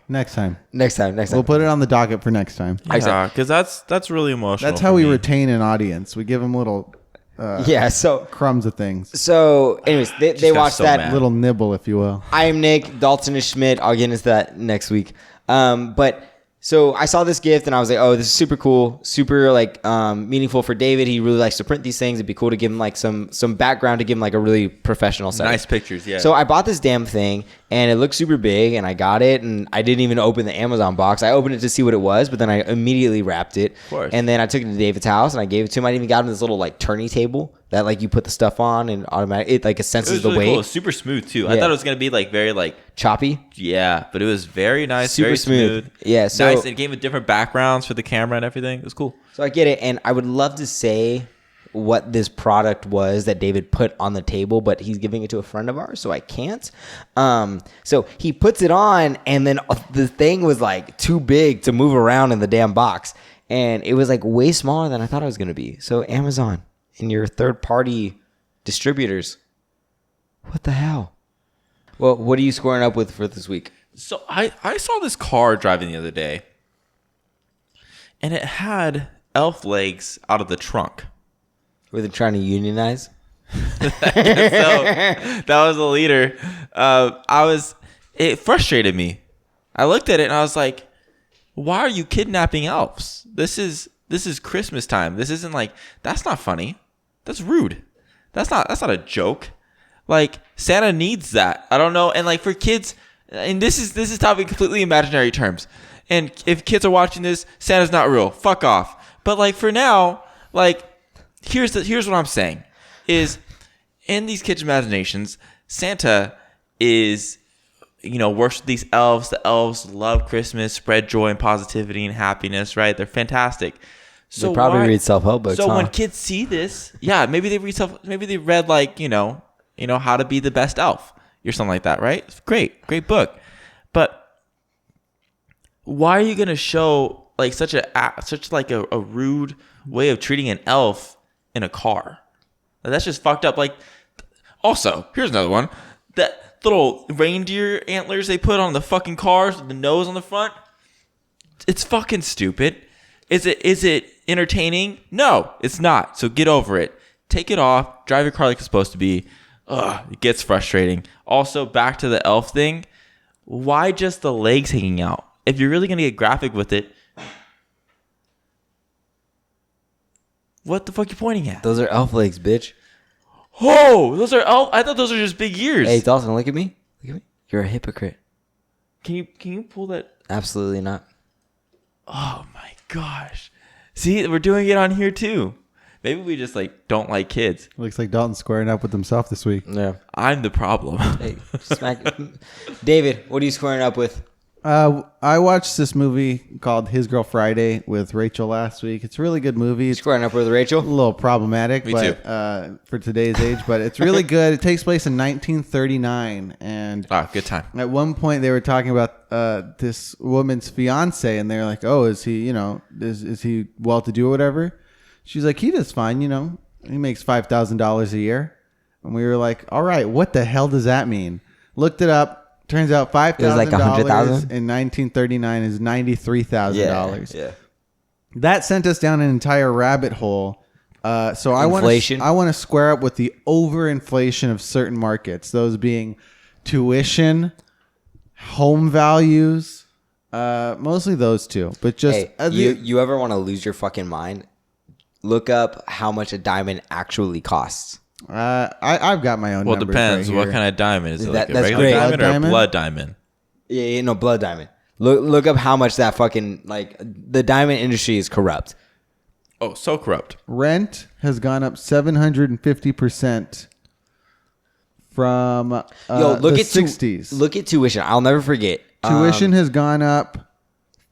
Next time. Next time. We'll put it on the docket for next time. Yeah, because that's really emotional. That's how we retain an audience. We give them little So crumbs of things. So, anyways, they got watched so that. mad. Little nibble, if you will. I am Nick. Dalton is Schmidt. I'll get into that next week. But so I saw this gift and I was like, oh, this is super cool, super like meaningful for David. He really likes to print these things. It'd be cool to give him like some background to give him like a really professional setup. Nice pictures, yeah. So I bought this damn thing and it looked super big and I got it and I didn't even open the Amazon box. I opened it to see what it was, but then I immediately wrapped it. Of course. And then I took it to David's house and I gave it to him. I even got him this little like turny table that like you put the stuff on and automatic it like senses the really weight. cool. It was super smooth too. I thought it was gonna be like very like choppy. Yeah, but it was very nice, Super very smooth. Yeah, so nice. It gave it different backgrounds for the camera and everything. It was cool. So I get it, and I would love to say what this product was that David put on the table, but he's giving it to a friend of ours, so I can't. So he puts it on, and then the thing was like too big to move around in the damn box, and it was like way smaller than I thought it was going to be. So Amazon and your third-party distributors, what the hell? Well, what are you squaring up with for this week? So I saw this car driving the other day, and it had elf legs out of the trunk. Were they trying to unionize? So that was the leader. It frustrated me. I looked at it and I was like, why are you kidnapping elves? This is Christmas time. This isn't like, that's not funny. That's rude. That's not a joke. Like, Santa needs that. I don't know. And like for kids, and this is talking completely imaginary terms. And if kids are watching this, Santa's not real. Fuck off. But like for now, like here's what I'm saying is in these kids' imaginations, Santa is, works with these elves. The elves love Christmas, spread joy and positivity and happiness, right? They're fantastic. So they probably read self-help books. So when kids see this, yeah, maybe they read like, how to be the best elf or something like that, right? It's great book. But why are you going to show like such a rude way of treating an elf in a car? That's just fucked up. Like, also, here's another one. That little reindeer antlers they put on the fucking cars with the nose on the front. It's fucking stupid. Is it entertaining? No, it's not. So get over it. Take it off. Drive your car like it's supposed to be. Ugh, it gets frustrating. Also, back to the elf thing. Why just the legs hanging out? If you're really going to get graphic with it, what the fuck are you pointing at? Those are elf legs, bitch. Oh, those are elf. I thought those are just big ears. Hey, Dalton, look at me. You're a hypocrite. Can you pull that? Absolutely not. Oh my gosh. See, we're doing it on here too. Maybe we just like don't like kids. Looks like Dalton's squaring up with himself this week. Yeah. I'm the problem. Hey, David, what are you squaring up with? I watched this movie called His Girl Friday with Rachel last week. It's a really good movie. It's Squaring up with Rachel? a little problematic, Me but for today's age, but it's really good. It takes place in 1939, and Good time. at one point they were talking about this woman's fiance, and they're like, "Oh, is he? Is he well-to-do or whatever?" She's like, "He does fine. He makes $5,000 a year." And we were like, "All right, what the hell does that mean?" Looked it up. Turns out $5,000 like $100,000 in 1939 is $93,000. Yeah. That sent us down an entire rabbit hole. So I want to square up with the overinflation of certain markets. Those being tuition, home values, mostly those two. But just you ever want to lose your fucking mind? Look up how much a diamond actually costs. I've got my own. Well, it numbers depends. right What here. kind of diamond is it? Like a That's regular great. diamond or a Blood blood diamond? Yeah, no, blood diamond. Look up how much that fucking like the diamond industry is corrupt. Oh, so corrupt. Rent has gone up 750% from Look the at 60s. Look at tuition. I'll never forget. Tuition has gone up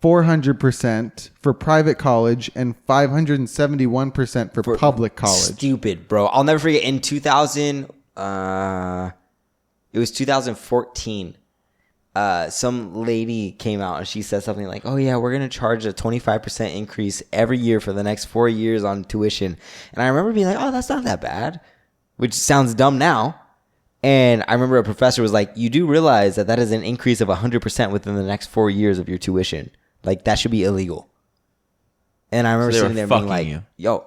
400% for private college and 571% for public college. Stupid, bro. I'll never forget in 2000 it was 2014. Some lady came out and she said something like, "Oh yeah, we're going to charge a 25% increase every year for the next 4 years on tuition." And I remember being like, "Oh, that's not that bad." Which sounds dumb now. And I remember a professor was like, you do realize that is an increase of 100% within the next 4 years of your tuition. Like, that should be illegal. And I remember sitting there being like, yo,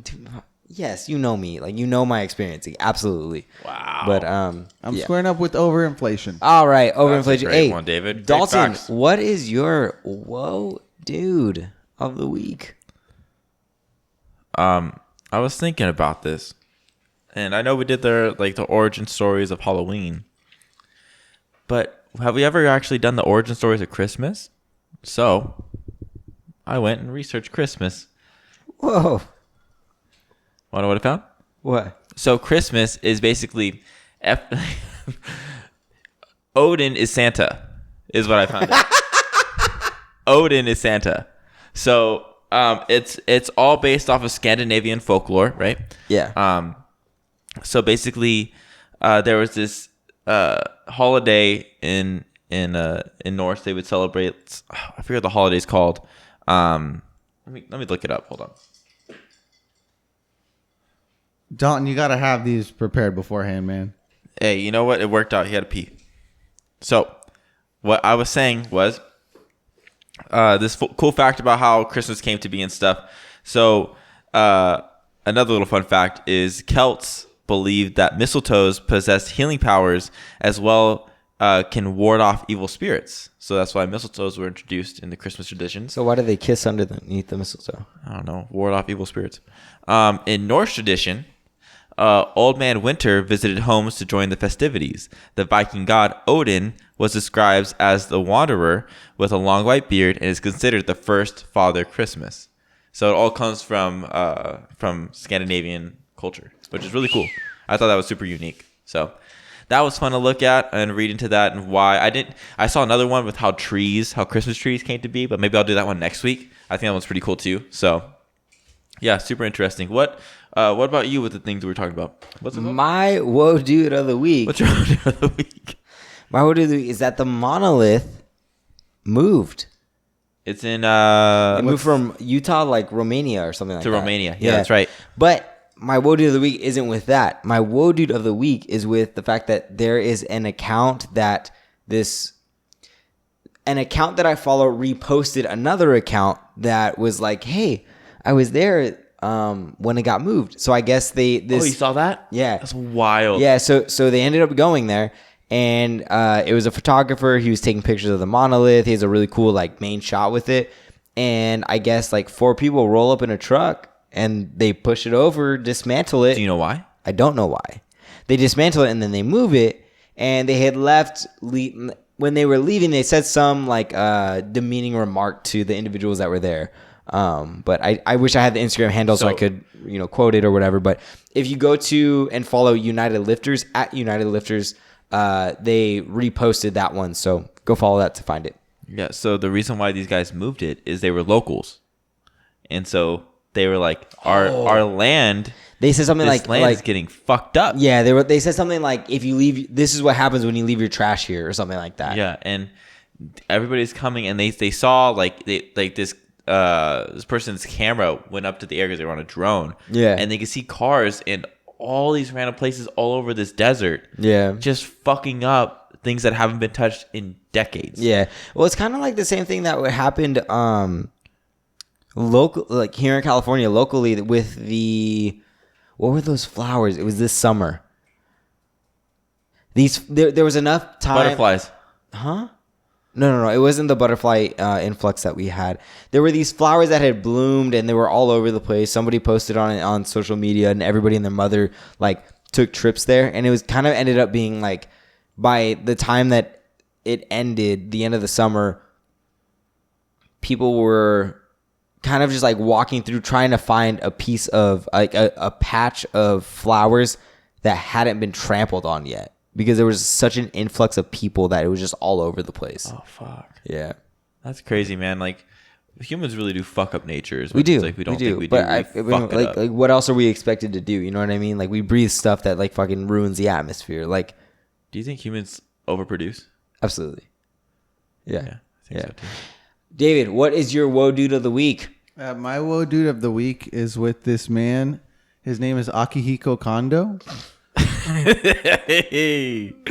dude, yes, you know me. Like, you know my experience. Like, absolutely. Wow. But I'm squaring up with overinflation. All right, overinflation. That's a great one, David. Dalton, what is your whoa dude of the week? I was thinking about this. And I know we did the origin stories of Halloween. But have we ever actually done the origin stories of Christmas? So I went and researched Christmas. Whoa. Want to know what I found? What? So Christmas is basically Odin is Santa, is what I found out. Odin is Santa. So it's all based off of Scandinavian folklore, right? Yeah. So basically, there was this holiday in Norse. They would celebrate. I forget what the holiday's called. Let me look it up. Hold on. Dalton, you got to have these prepared beforehand, man. Hey, you know what? It worked out. He had to pee. So, what I was saying was this cool fact about how Christmas came to be and stuff. So, another little fun fact is Celts believed that mistletoes possessed healing powers as well can ward off evil spirits. So that's why mistletoes were introduced in the Christmas traditions. So why do they kiss underneath the mistletoe? I don't know. Ward off evil spirits. In Norse tradition, Old Man Winter visited homes to join the festivities. The Viking god Odin was described as the wanderer with a long white beard and is considered the first Father Christmas. So it all comes from Scandinavian culture, which is really cool. I thought that was super unique. So that was fun to look at and read into that and why. I saw another one with how Christmas trees came to be, but maybe I'll do that one next week. I think that one's pretty cool too. So yeah, super interesting. What about you with the things we were talking about? What's it called? My whoa dude of the week. What's your whoa dude of the week? My whoa dude of the week is that the monolith moved. It's in it moved from Utah, like Romania or something like that. To Romania. Yeah, that's right. But my woe dude of the week isn't with that. My woe dude of the week is with the fact that there is an account that I follow reposted another account that was like, hey, I was there when it got moved. So I guess oh, you saw that? Yeah. That's wild. Yeah, so they ended up going there. And it was a photographer. He was taking pictures of the monolith. He has a really cool like main shot with it. And I guess like 4 people roll up in a truck and they push it over, dismantle it. Do you know why? I don't know why. They dismantle it and then they move it. And they had left. When they were leaving, they said some like demeaning remark to the individuals that were there. But I wish I had the Instagram handle so I could quote it or whatever. But if you go to and follow United Lifters at United Lifters. They reposted that one, so go follow that to find it. Yeah, so the reason why these guys moved it is they were locals. And so they were like, our land, they said something this land is getting fucked up. Yeah, they said something like, if you leave, this is what happens when you leave your trash here or something like that. Yeah, and everybody's coming and they saw this person's camera went up to the area because they were on a drone. Yeah. And they could see cars in all these random places all over this desert. Yeah. Just fucking up things that haven't been touched in decades. Yeah. Well, it's kind of like the same thing that happened local, like here in California locally with what were those flowers? It was this summer. There was enough time. Butterflies. Huh? No. It wasn't the butterfly influx that we had. There were these flowers that had bloomed and they were all over the place. Somebody posted on it on social media and everybody and their mother like took trips there. And it was kind of ended up being like by the time that it ended, the end of the summer, people were kind of just like walking through trying to find a piece of like a patch of flowers that hadn't been trampled on yet. Because there was such an influx of people that it was just all over the place. Oh, fuck. Yeah. That's crazy, man. Like, humans really do fuck up nature. We do. Like, we don't think we do. But like, what else are we expected to do? You know what I mean? Like, we breathe stuff that, like, fucking ruins the atmosphere. Like, do you think humans overproduce? Absolutely. Yeah. I think so, too. David, what is your woe dude of the week? My woe dude of the week is with this man. His name is Akihiko Kondo.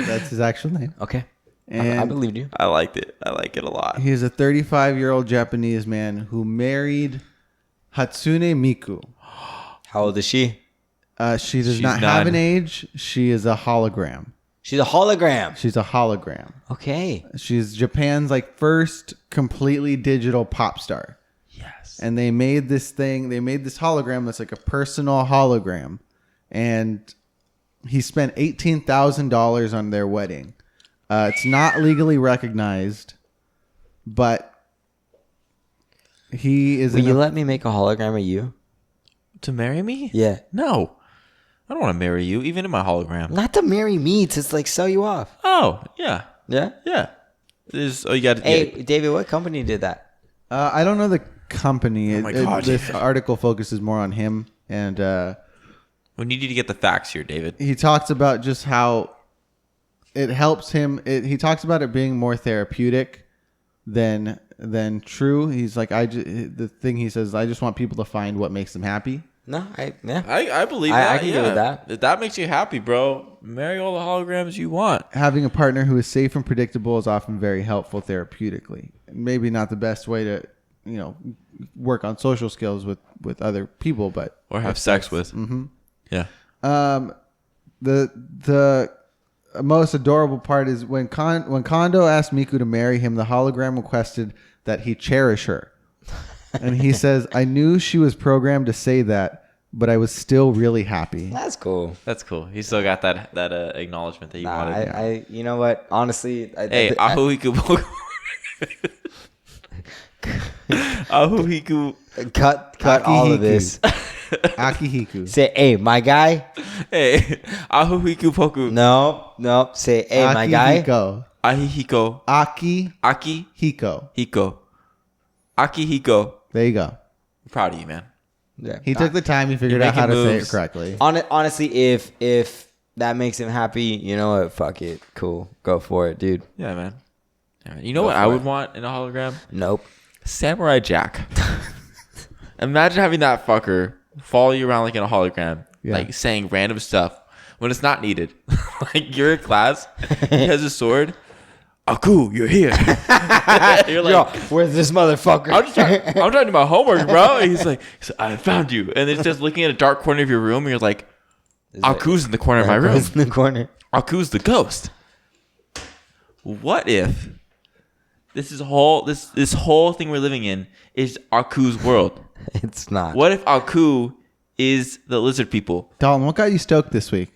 That's his actual name. Okay. And I believed you. I liked it. I like it a lot. He is a 35-year-old Japanese man who married Hatsune Miku. How old is she? She does She's not have 9. an age. She is a hologram. She's a hologram. She's a hologram. Okay. She's Japan's first completely digital pop star. Yes. And they made this thing. They made this hologram that's like a personal hologram. And he spent $18,000 on their wedding. It's not legally recognized, but he is. Will you let me make a hologram of you? To marry me? Yeah. No. I don't want to marry you, even in my hologram. Not to marry me, to sell you off. Oh, yeah. Yeah. Yeah. You got to. Hey, David, what company did that? I don't know the company. Oh my God, this David. article focuses more on him, and We need you to get the facts here, David. he talks about just how it helps him. He talks about it being more therapeutic than true. He's like, the thing he says, I just want people to find what makes them happy. No, I believe I that. can get with that. If that makes you happy, bro, marry all the holograms you want. Having a partner who is safe and predictable is often very helpful therapeutically. Maybe not the best way to, work on social skills with other people, but Or have sex with. Mm-hmm. Yeah. The most adorable part is when Kondo asked Miku to marry him, the hologram requested that he cherish her. And he says, I knew she was programmed to say that, but I was still really happy. That's cool. That's cool. He still got that acknowledgement that you wanted. I you know what? Honestly, Hey, Ahuhiku. Ahuhiku. cut all of this. Akihiku. Say, hey, my guy. Hey, Ahuhiku Poku. No. Say, hey, my guy. Akihiko. Ahihiko. Aki Hiko. Hiko. Akihiko. There you go. Proud of you, man. Yeah. He took the time. He figured You're out how to making say it moves. correctly. Honestly, if that makes him happy, you know what? Fuck it. Cool. Go for it, dude. Yeah, man. You know what I would want in a hologram? Nope. Samurai Jack. Imagine having that fucker follow you around like in a hologram, like saying random stuff when it's not needed. Like you're in class, he has a sword. Aku, you're here. You're like, Yo, where's this motherfucker? I'm trying to do my homework, bro. And he's like, I found you. And it's just looking at a dark corner of your room, and you're like, Aku's in the corner of my room. in the corner. Aku's the ghost. What if this whole thing we're living in is Aku's world? It's not. What if Aku is the lizard people? Dalton, what got you stoked this week?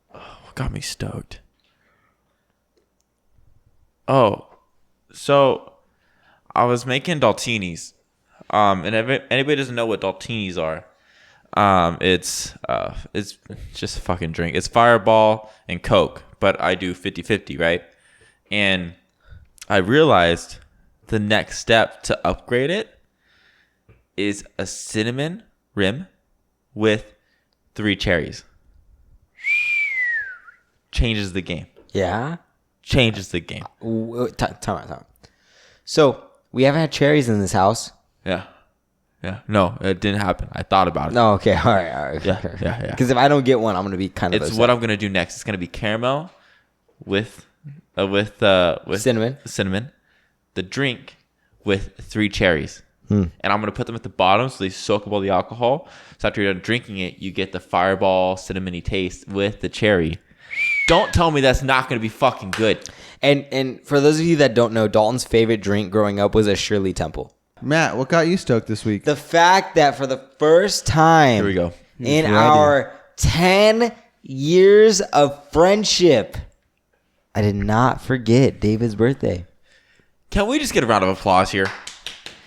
What got me stoked? Oh, so I was making daltinis. And if anybody doesn't know what daltinis are, it's just a fucking drink. It's Fireball and Coke, but I do 50-50, right? And I realized the next step to upgrade it is a cinnamon rim with 3 cherries. Changes the game. Yeah. Changes the game. Time out. So we haven't had cherries in this house. Yeah. No, it didn't happen. I thought about it. No. Okay. All right. Yeah. Because if I don't get one, I'm gonna be kind of. It's upset. what I'm gonna do next. It's gonna be caramel with cinnamon. The drink with 3 cherries. And I'm going to put them at the bottom so they soak up all the alcohol. So after you're done drinking it, you get the Fireball cinnamony taste with the cherry. Don't tell me that's not going to be fucking good. And for those of you that don't know, Dalton's favorite drink growing up was a Shirley Temple. Matt, what got you stoked this week? The fact that for the first time Here we go. in ready. our 10 years of friendship, I did not forget David's birthday. Can we just get a round of applause here?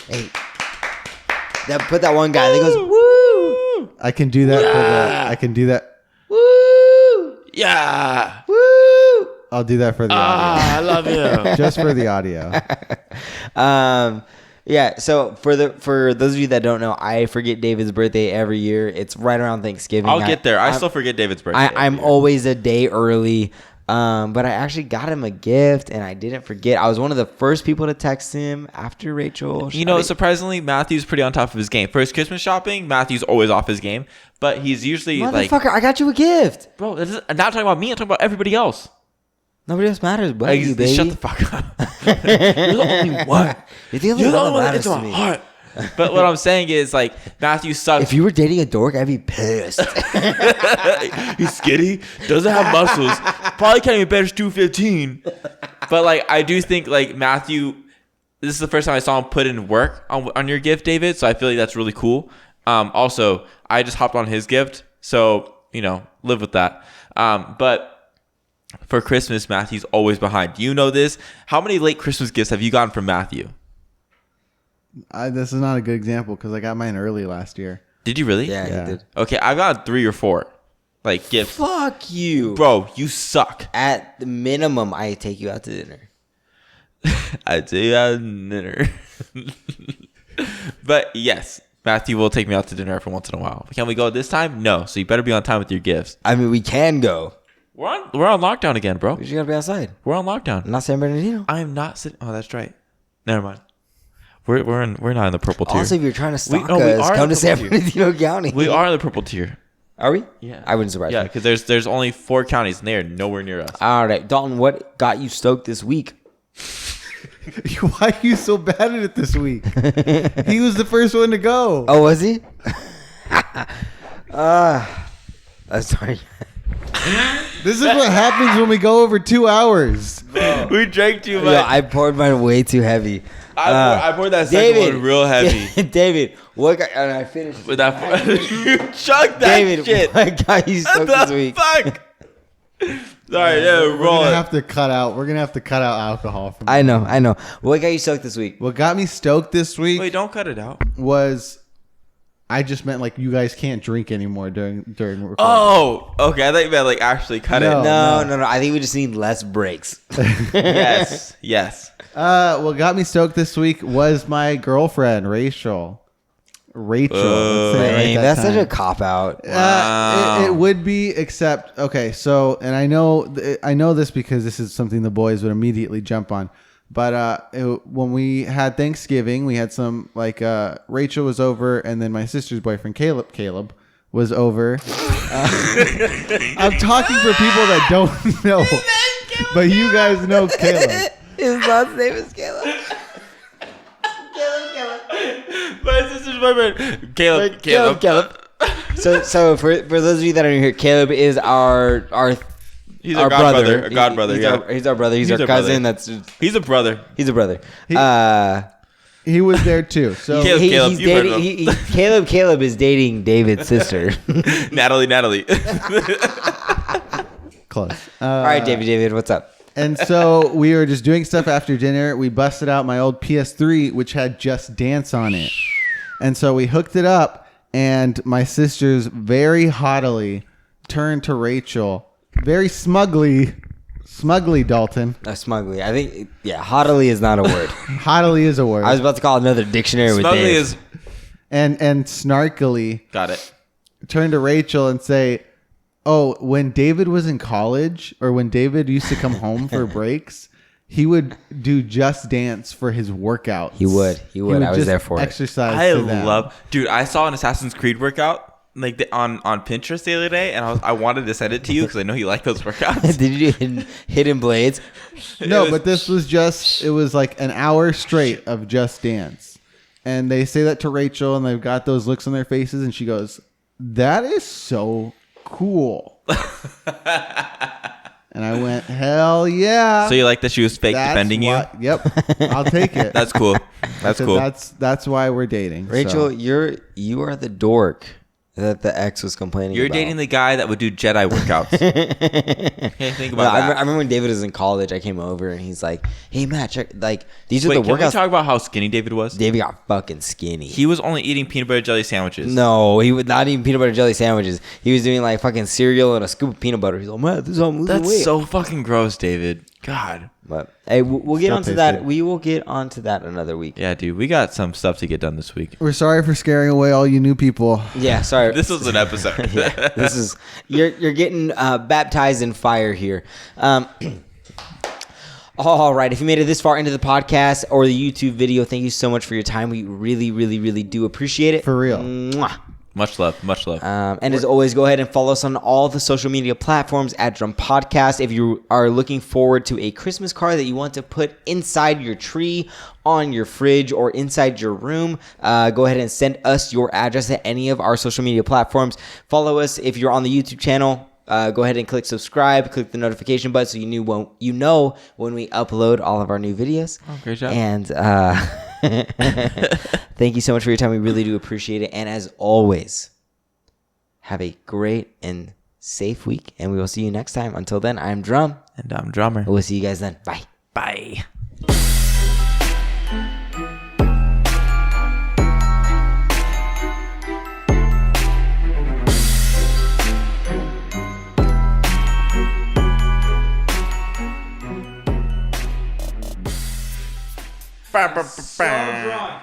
Hey, put that one guy that goes, woo, I can do that. I can do that. woo, Yeah. woo. I'll do that for the audio. I love you. Just for the audio. Yeah, so for those of you that don't know, I forget David's birthday every year. It's right around Thanksgiving. I'll get there. I still forget David's birthday. I'm always a day early. But I actually got him a gift, and I didn't forget. I was one of the first people to text him after Rachel. You know, surprisingly, Matthew's pretty on top of his game. For his Christmas shopping, Matthew's always off his game. But he's usually Motherfucker, I got you a gift. Bro, I'm not talking about me. I'm talking about everybody else. Nobody else matters but you, baby. Shut the fuck up. You're the only one. You're the only one that matters to me. Heart. But what I'm saying is, like, Matthew sucks. If you were dating a dork, I'd be pissed. He's skinny, doesn't have muscles, probably can't even bench 215. But, like, I do think, like, Matthew, this is the first time I saw him put in work on your gift, David. So I feel like that's really cool. Also, I just hopped on his gift. So, you know, live with that. But for Christmas, Matthew's always behind. You know this. How many late Christmas gifts have you gotten from Matthew? This is not a good example because I got mine early last year. Did you really? Yeah, he did. Okay, I've got 3 or 4 like gifts. Fuck you. Bro, you suck. At the minimum, I take you out to dinner. I'd say you out to dinner. But yes, Matthew will take me out to dinner every once in a while. Can we go this time? No. So you better be on time with your gifts. I mean, we can go. We're on lockdown again, bro. We just gotta be outside. We're on lockdown. Not San Bernardino. I am not sitting. Oh, that's right. Never mind. We're not in the purple tier. Also, if you're trying to stalk us, come to San Bernardino County. We are in the purple tier. Are we? Yeah. I wouldn't surprise me. Yeah, because there's only 4 counties and they're nowhere near us. All right, Dalton, what got you stoked this week? Why are you so bad at it this week? He was the first one to go. Oh, was he? Sorry. This is what happens when we go over 2 hours. We drank too much. Yo, I poured mine way too heavy. I poured that second one real heavy. David, what got, and I finished With that, you chugged that David, shit. what got you stoked What this the week? fuck? Sorry, yeah, We're roll gonna it. have to cut out. We're gonna have to cut out alcohol. From I know. What got you stoked this week? What got me stoked this week Wait, don't cut it out. was I just meant like you guys can't drink anymore during recording. Oh, okay. I thought you meant like actually cut No. it. No. I think we just need less breaks. Yes. What got me stoked this week was my girlfriend Rachel. Let's say it right Dang, that that's such time. a cop out. Wow. It would be, except okay. So, and I know this because this is something the boys would immediately jump on. But when we had Thanksgiving, we had some like Rachel was over, and then my sister's boyfriend Caleb was over. I'm talking for people that don't know, but you guys know Caleb. His last name is Caleb. My sister's boyfriend, Caleb. So for those of you that are here, Caleb is our He's our godbrother. He's our brother. He's our cousin. He's a brother. He's a brother. He was there too. So Caleb, he's you've heard of dating. Caleb is dating David's sister. Natalie. close. All right, David, what's up? And so we were just doing stuff after dinner. We busted out my old PS3, which had Just Dance on it. And so we hooked it up, and my sisters very haughtily turned to Rachel, very smugly, Dalton. Smugly. I think, haughtily is not a word. Haughtily is a word. I was about to call another dictionary with Smugly Dave. is and snarkily got it. turn to Rachel and say, oh, when David was in college, or when David used to come home for breaks, he would do Just Dance for his workouts. He would. I was just there for it. exercise. Dude, I saw an Assassin's Creed workout like on Pinterest the other day, and I wanted to send it to you because I know you like those workouts. Did you do hidden blades? No, but this was it was like an hour straight of Just Dance. And they say that to Rachel, and they've got those looks on their faces, and she goes, that is so cool. And I went, hell yeah. So you like that she was fake defending you? Yep. I'll take it. That's cool. That's cool. That's why we're dating. Rachel, so. you are the dork that the ex was complaining You're about. dating the guy that would do Jedi workouts. Okay, think about I that. remember when David was in college, I came over and he's like, hey, Matt, check, like, these are Wait, the can we workouts. talk about how skinny David was? David got fucking skinny. He was only eating peanut butter jelly sandwiches. No, he would not eat peanut butter jelly sandwiches. He was doing like fucking cereal and a scoop of peanut butter. He's like, man, this is how I'm losing weight. That's so fucking gross, David. God. But hey, we'll get Still onto tasty. that. We will get onto that another week. Yeah, dude, we got some stuff to get done this week. We're sorry for scaring away all you new people. Yeah, sorry. This was an episode. Yeah, this is you're getting baptized in fire here. All right, if you made it this far into the podcast or the YouTube video, thank you so much for your time. We really, really, really do appreciate it. For real. Mwah. Much love. Much love. And as always, go ahead and follow us on all the social media platforms at Drumm Podcast. If you are looking forward to a Christmas card that you want to put inside your tree, on your fridge, or inside your room, go ahead and send us your address at any of our social media platforms. Follow us if you're on the YouTube channel. Go ahead and click subscribe, click the notification button so you know when we upload all of our new videos. Oh, great job. And thank you so much for your time. We really do appreciate it. And as always, have a great and safe week. And we will see you next time. Until then, I'm Drumm. And I'm Drummer. We'll see you guys then. Bye. Bye. Ba, ba, ba, ba.